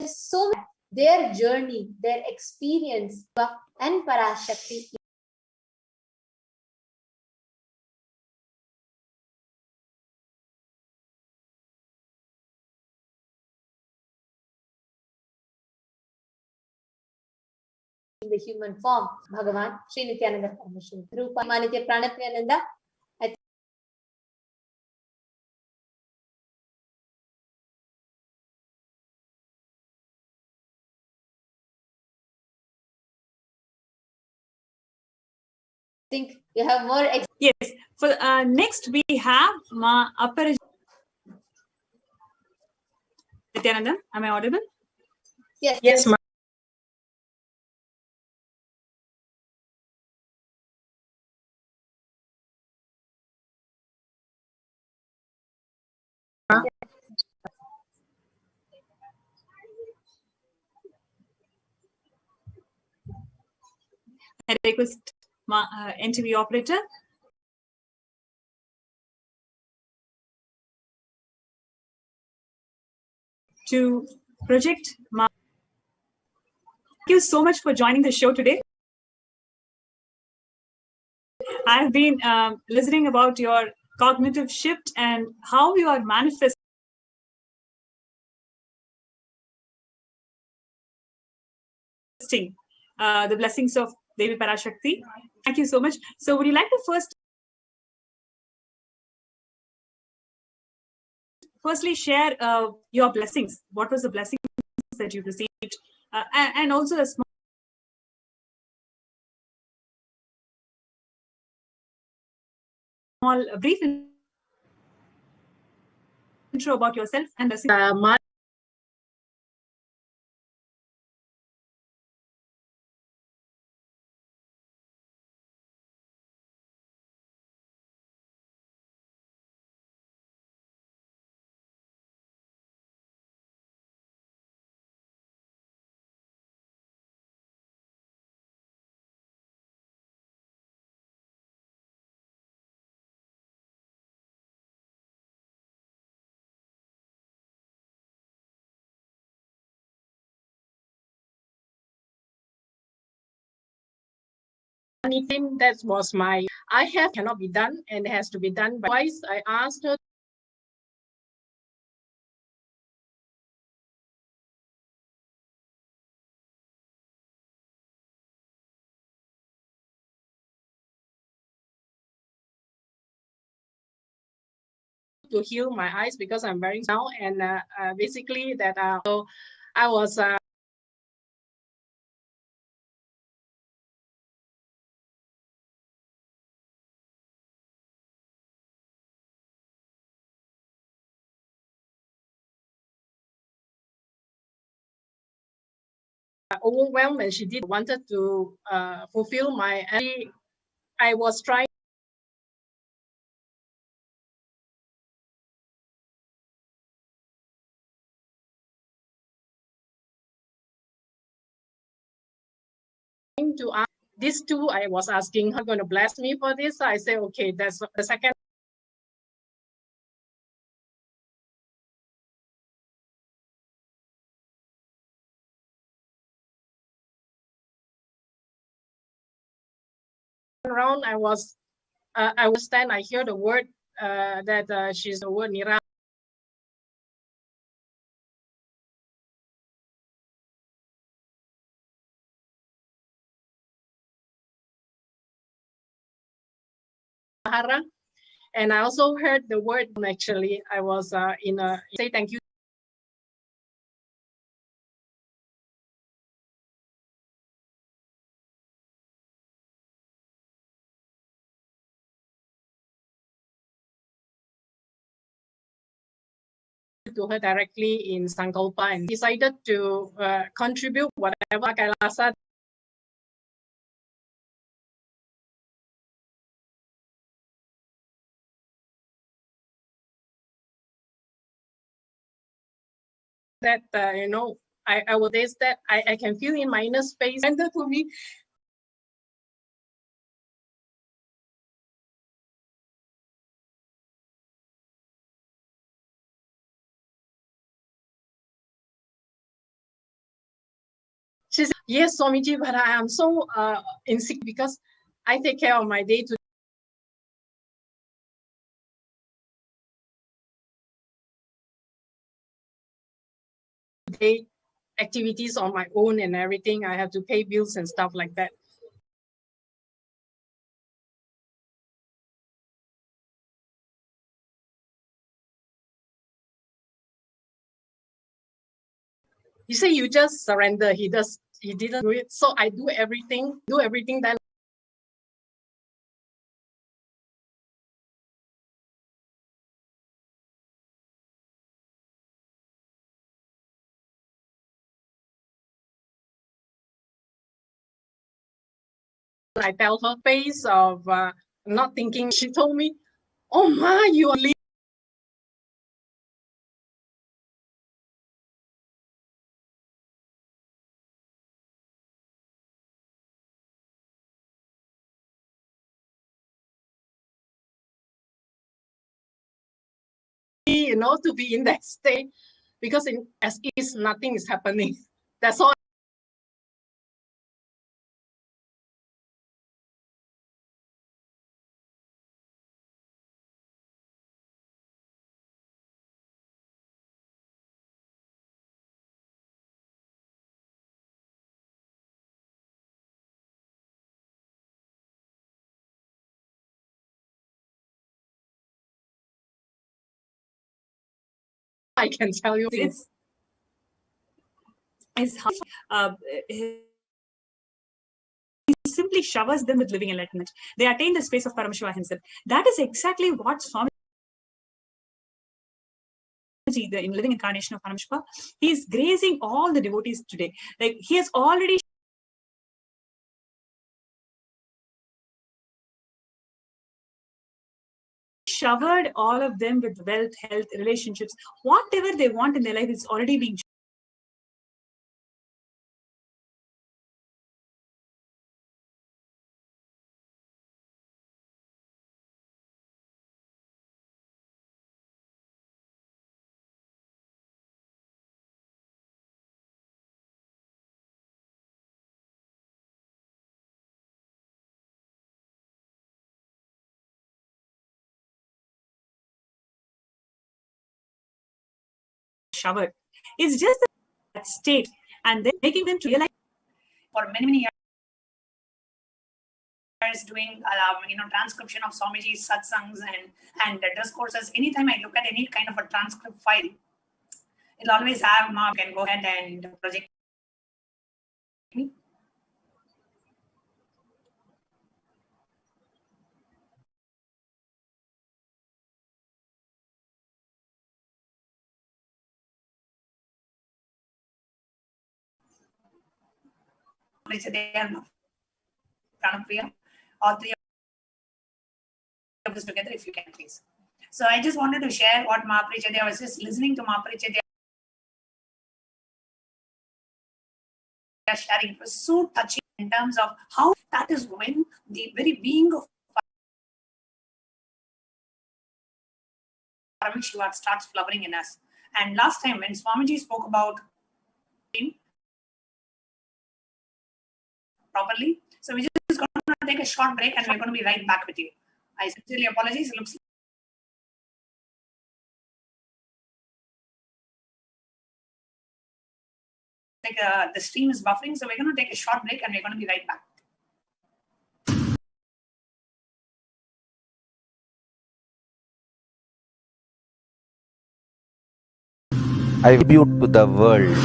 so much. Their journey, their experience, and Parashakti in the human form, Bhagavan, Sri Nithyananda Paramashivam, Rupa Manitya Pranatyananda. I think you have more. Yes. For next we have Ma Aparajita Nithyananda. Am I audible? Yes. Yes, Ma. I request Ma NTV operator to project Ma. Thank you so much for joining the show today. I've been listening about your cognitive shift and how you are manifesting the blessings of Devi Parashakti. Thank you so much. So would you like to firstly share your blessings? What was the blessings that you received? And also a small brief intro about yourself and the anything that was I cannot be done and it has to be done. But twice I asked her to heal my eyes because I'm wearing now, and basically that so I was overwhelmed, and she wanted to fulfill my. I was trying to ask these two. I was asking her, going to bless me for this. I say, okay, that's the second. Round, I was stand. I hear the word that she's the word Nira. And I also heard the word. Actually, I was in a say thank you. To her directly in Sankalpa and decided to contribute whatever Kailasa. That I will taste that I can feel in my inner space. And to me, she said, yes, Swamiji, but I am so insecure because I take care of my day to day activities on my own and everything. I have to pay bills and stuff like that. You say you just surrender. He didn't do it. So I do everything that I felt her face of not thinking. She told me, oh my, you are leaving. To be in that state, because as is, nothing is happening. That's all. I can tell you things. Is how he simply showers them with living enlightenment. They attain the space of Paramashiva himself. That is exactly what Swami, the living incarnation of Paramashiva, he is gracing all the devotees today. Like he has already showered all of them with wealth, health, relationships, whatever they want in their life is already being showered. It's just that state, and then making them to realize For many years doing transcription of Swamiji's satsangs and discourses. Anytime I look at any kind of a transcript file, it'll always have Mark and go ahead and project me. and Pranapriya, all three of us together, if you can, please. So I just wanted to share what Mahaprichadya, I was just listening to Mahaprichadya sharing. It was so touching in terms of how that is when the very being of Paramashivoham starts flowering in us. And last time when Swamiji spoke about him properly, so we're just going to take a short break and we're going to be right back with you. I sincerely apologize. It looks like the stream is buffering, so we're going to take a short break and we're going to be right back. I tribute to the world.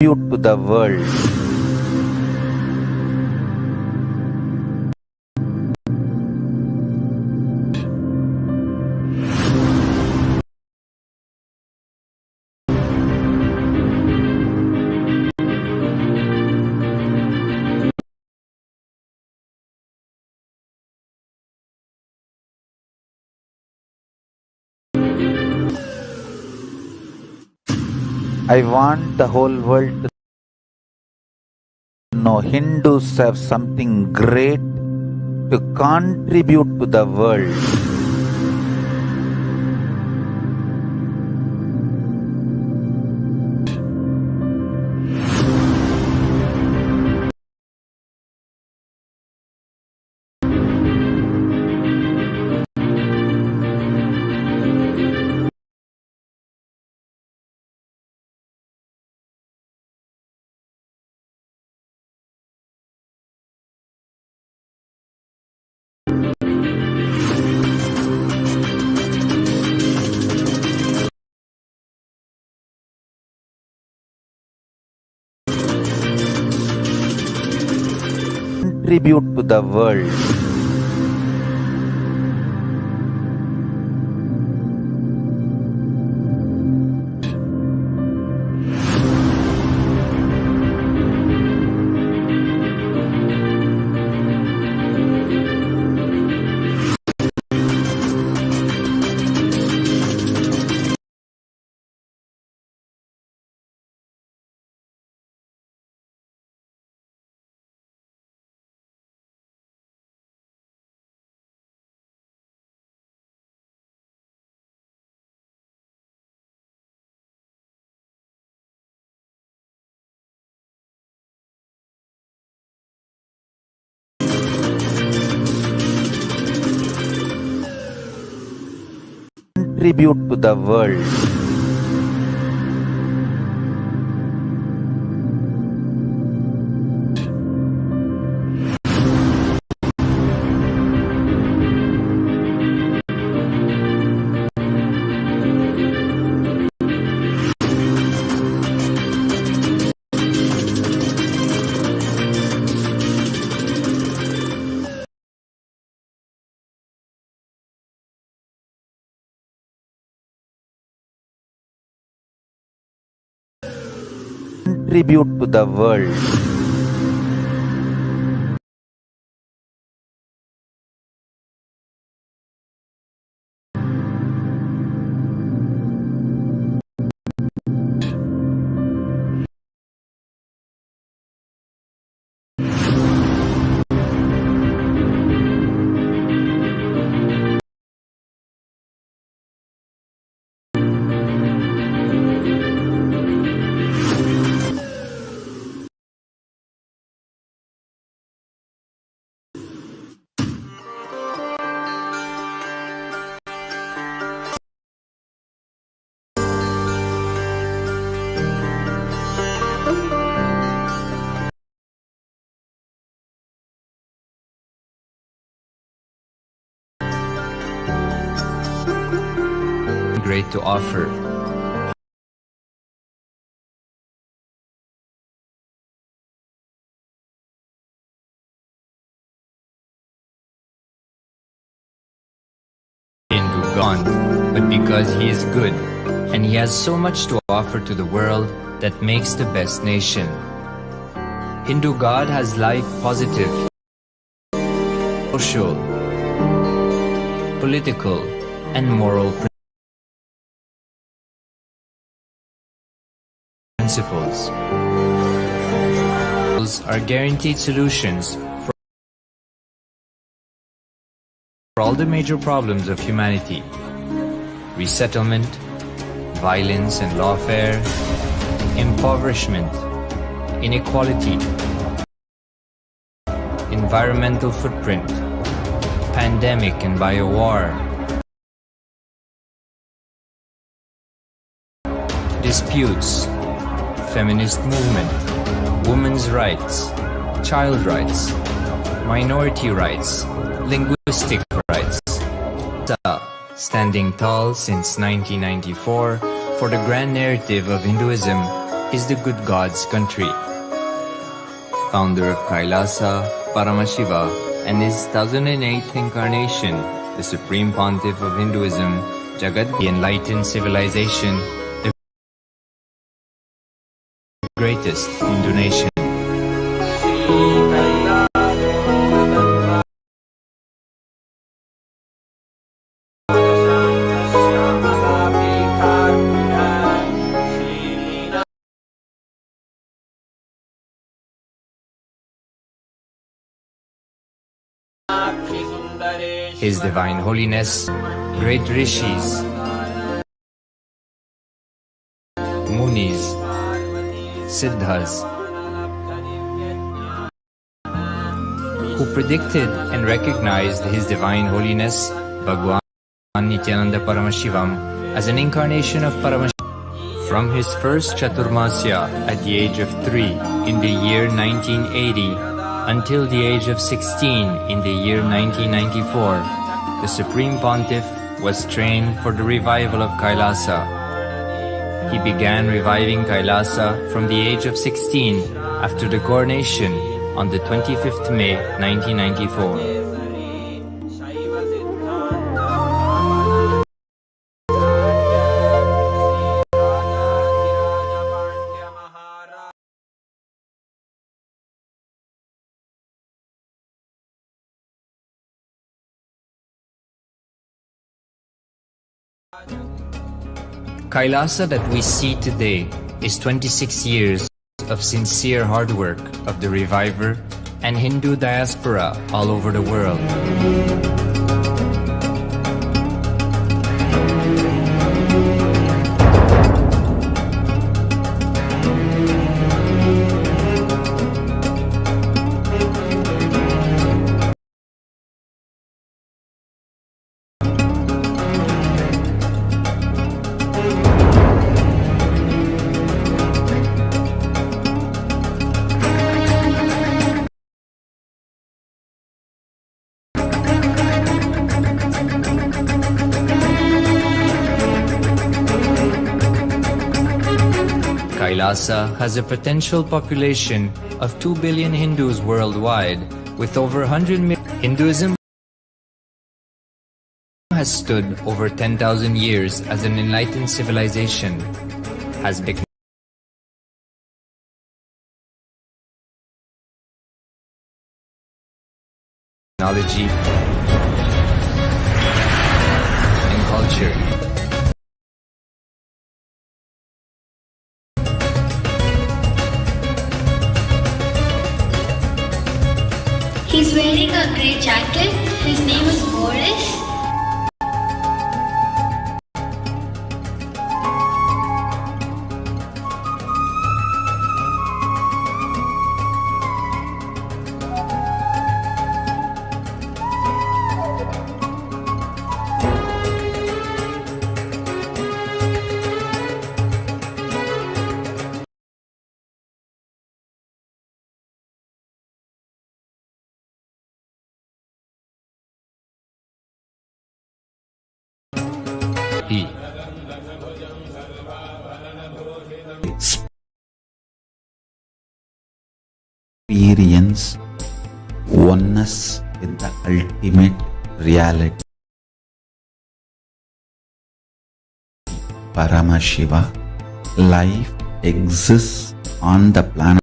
Tribute to the world. I want the whole world to know Hindus have something great to contribute to the world. Contribute to the world. Contribute to the world. Contribute to the world. great to offer. Hindu God, but because he is good, and he has so much to offer to the world that makes the best nation. Hindu God has life positive, social, political, and moral principles. Are guaranteed solutions for all the major problems of humanity: resettlement, violence and lawfare, impoverishment, inequality, environmental footprint, pandemic and biowar, disputes, feminist movement, women's rights, child rights, minority rights, linguistic rights. Standing tall since 1994 for the grand narrative of Hinduism is the good God's country. Founder of Kailasa, Paramashiva, and his 1008th incarnation, the Supreme Pontiff of Hinduism, Jagat, the enlightened civilization, the greatest Hindu nation. His Divine Holiness, great Rishis, Munis, Siddhas, who predicted and recognized His Divine Holiness, Bhagwan Nithyananda Paramashivam, as an incarnation of Paramashivam. From his first Chaturmasya at the age of 3 in the year 1980, until the age of 16 in the year 1994, the Supreme Pontiff was trained for the revival of Kailasa. He began reviving Kailasa from the age of 16 after the coronation on the 25th May 1994. Kailasa that we see today is 26 years of sincere hard work of the reviver and Hindu diaspora all over the world. Kailasa has a potential population of 2 billion Hindus worldwide, with over 100 million. Hinduism has stood over 10,000 years as an enlightened civilization, has become technology and culture. He's wearing a grey jacket. His name is Boris. means oneness with the ultimate reality. Paramashiva, life exists on the planet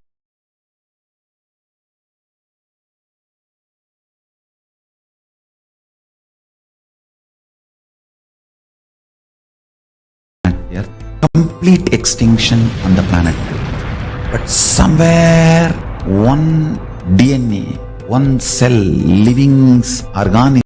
Earth, complete extinction on the planet Earth. But somewhere one DNA, one cell, living organism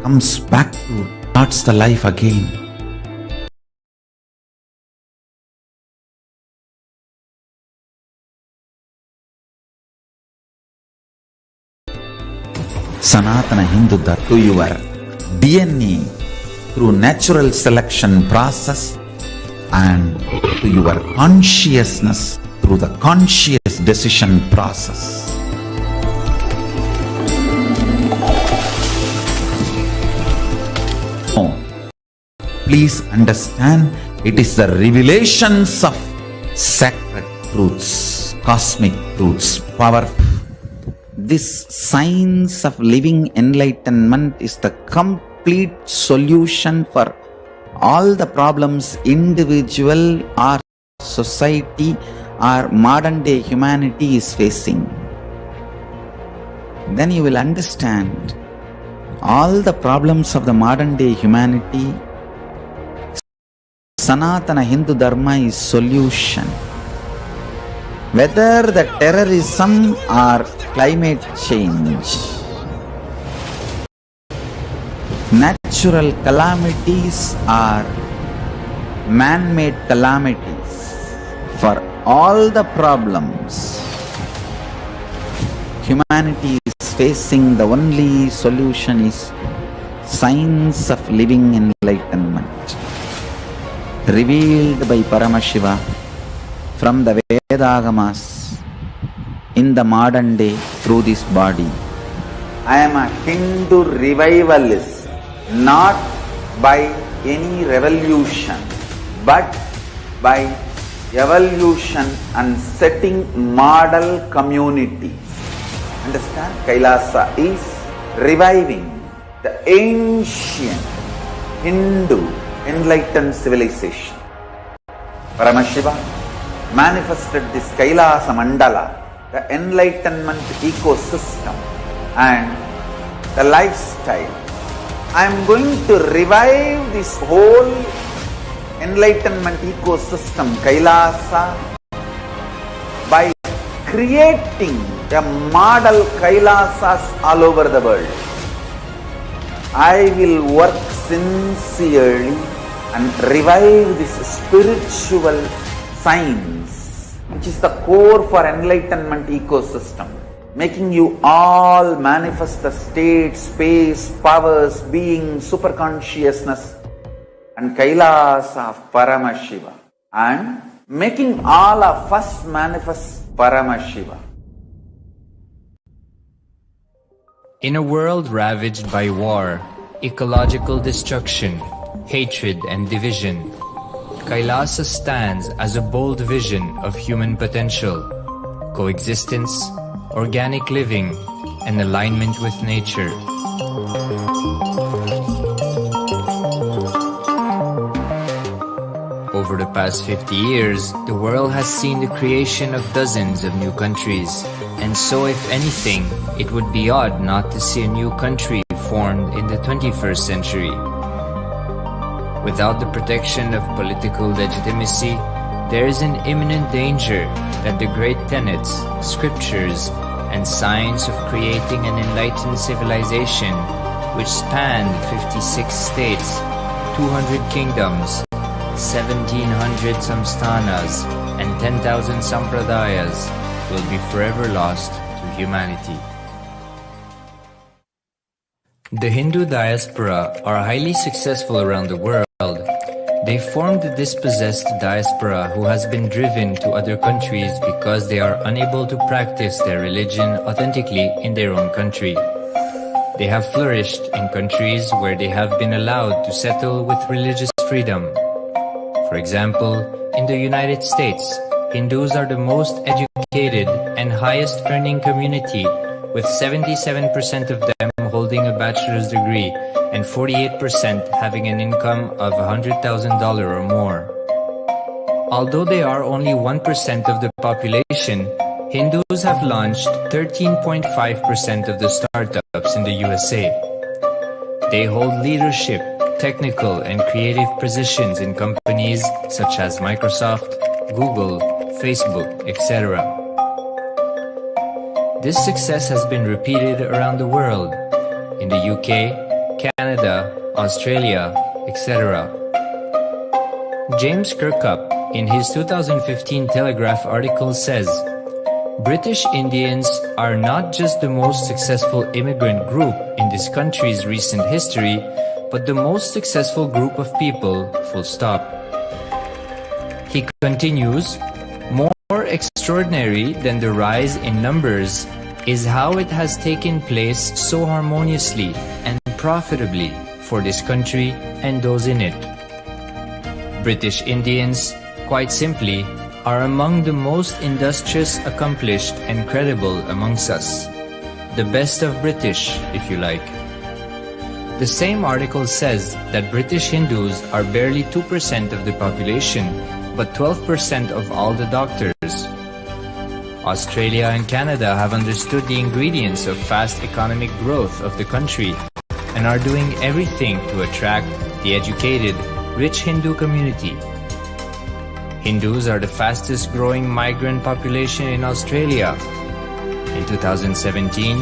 comes back to starts the life again. Sanatana Hindu Dharma to your DNA through natural selection process and to your consciousness through the conscious decision process. Please understand, it is the revelations of sacred truths, cosmic truths, powerful. This science of living enlightenment is the complete solution for all the problems individual or society or modern day humanity is facing. Then you will understand all the problems of the modern day humanity. Sanatana Hindu Dharma is solution. Whether the terrorism or climate change, natural calamities or man-made calamities, for all the problems humanity is facing, the only solution is science of living enlightenment, revealed by Paramashiva from the Vedagamas in the modern day through this body. I am a Hindu revivalist, not by any revolution, but by evolution and setting model communities. Understand? Kailasa is reviving the ancient Hindu enlightened civilization. Paramashiva manifested this Kailasa Mandala, the enlightenment ecosystem and the lifestyle. I am going to revive this whole enlightenment ecosystem, Kailasa, by creating a model Kailasas all over the world. I will work sincerely and revive this spiritual science, which is the core for enlightenment ecosystem, making you all manifest the state, space, powers, being, superconsciousness and Kailasa of Paramashiva, and making all of us manifest Paramashiva. In a world ravaged by war, ecological destruction, hatred and division, Kailasa stands as a bold vision of human potential, coexistence, organic living, and alignment with nature. Over the past 50 years, the world has seen the creation of dozens of new countries, and so if anything, it would be odd not to see a new country formed in the 21st century. Without the protection of political legitimacy, there is an imminent danger that the great tenets, scriptures, and science of creating an enlightened civilization, which spanned 56 states, 200 kingdoms, 1700 samsthanas, and 10,000 sampradayas, will be forever lost to humanity. The Hindu diaspora are highly successful around the world. They formed the dispossessed diaspora who has been driven to other countries because they are unable to practice their religion authentically in their own country. They have flourished in countries where they have been allowed to settle with religious freedom. For example, in the United States, Hindus are the most educated and highest earning community, with 77% of them holding a bachelor's degree and 48% having an income of $100,000 or more. Although they are only 1% of the population, Hindus have launched 13.5% of the startups in the USA. They hold leadership, technical and creative positions in companies such as Microsoft, Google, Facebook, etc. This success has been repeated around the world, in the UK, Canada, Australia, etc. James Kirkup, in his 2015 Telegraph article says, British Indians are not just the most successful immigrant group in this country's recent history, but the most successful group of people, full stop. He continues, more extraordinary than the rise in numbers is how it has taken place so harmoniously and profitably for this country and those in it. British Indians, quite simply, are among the most industrious, accomplished and credible amongst us. The best of British, if you like. The same article says that British Hindus are barely 2% of the population, but 12% of all the doctors. Australia and Canada have understood the ingredients of fast economic growth of the country and are doing everything to attract the educated, rich Hindu community. Hindus are the fastest growing migrant population in Australia. In 2017,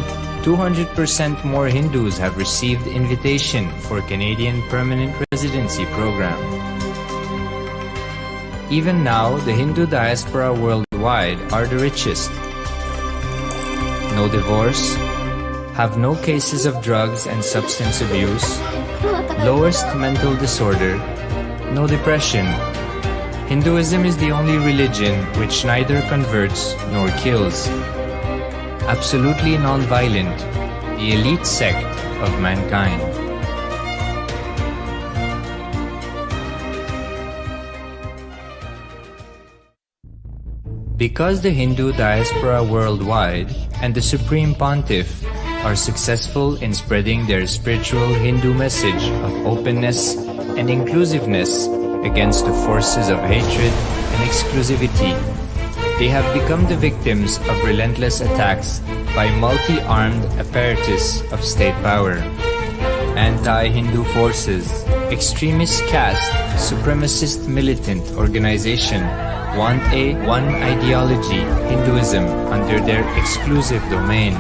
200% more Hindus have received invitation for Canadian Permanent Residency Program. Even now, the Hindu diaspora worldwide are the richest. No divorce, have no cases of drugs and substance abuse, lowest mental disorder, no depression. Hinduism is the only religion which neither converts nor kills. Absolutely non-violent, the elite sect of mankind. Because the Hindu diaspora worldwide and the Supreme Pontiff are successful in spreading their spiritual Hindu message of openness and inclusiveness against the forces of hatred and exclusivity, they have become the victims of relentless attacks by multi-armed apparatus of state power. Anti-Hindu forces, extremist caste, supremacist militant organization want a one ideology, Hinduism, under their exclusive domain.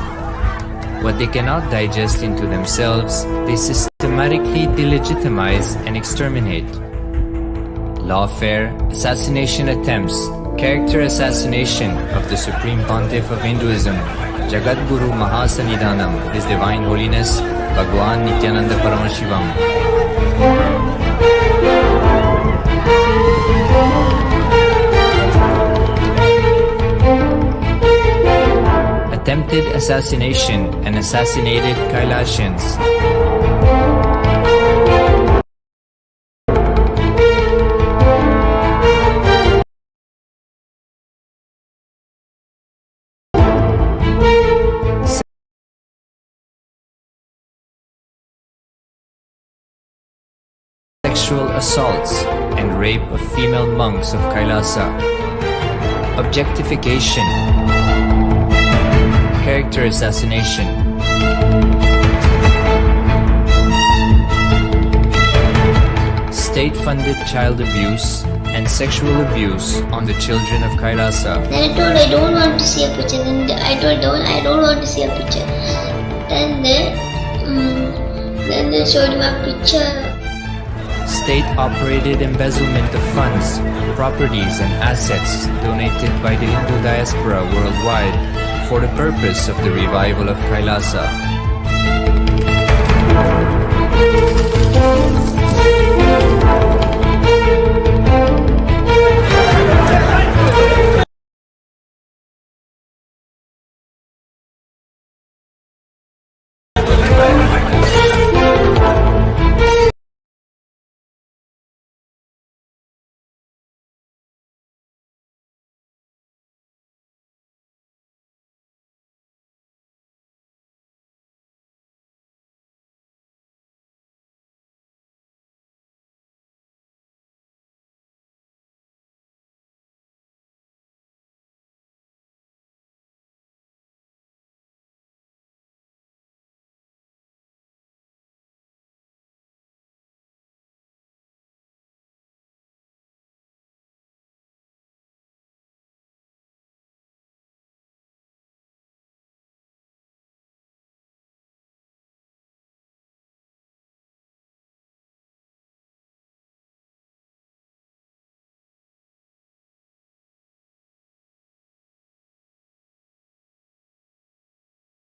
What they cannot digest into themselves, they systematically delegitimize and exterminate. Lawfare, assassination attempts, character assassination of the Supreme Pontiff of Hinduism, Jagadguru Mahasannidhanam, His Divine Holiness, Bhagwan Nithyananda Paramashivam. Attempted assassination and assassinated Kailasians. Sexual assaults and rape of female monks of Kailasa. Objectification. Character assassination. State-funded child abuse and sexual abuse on the children of Kailasa. Then I told I don't want to see a picture. Then I told I don't want to see a picture. Then they showed me a picture. State-operated embezzlement of funds, properties and assets donated by the Hindu diaspora worldwide for the purpose of the revival of Kailasa.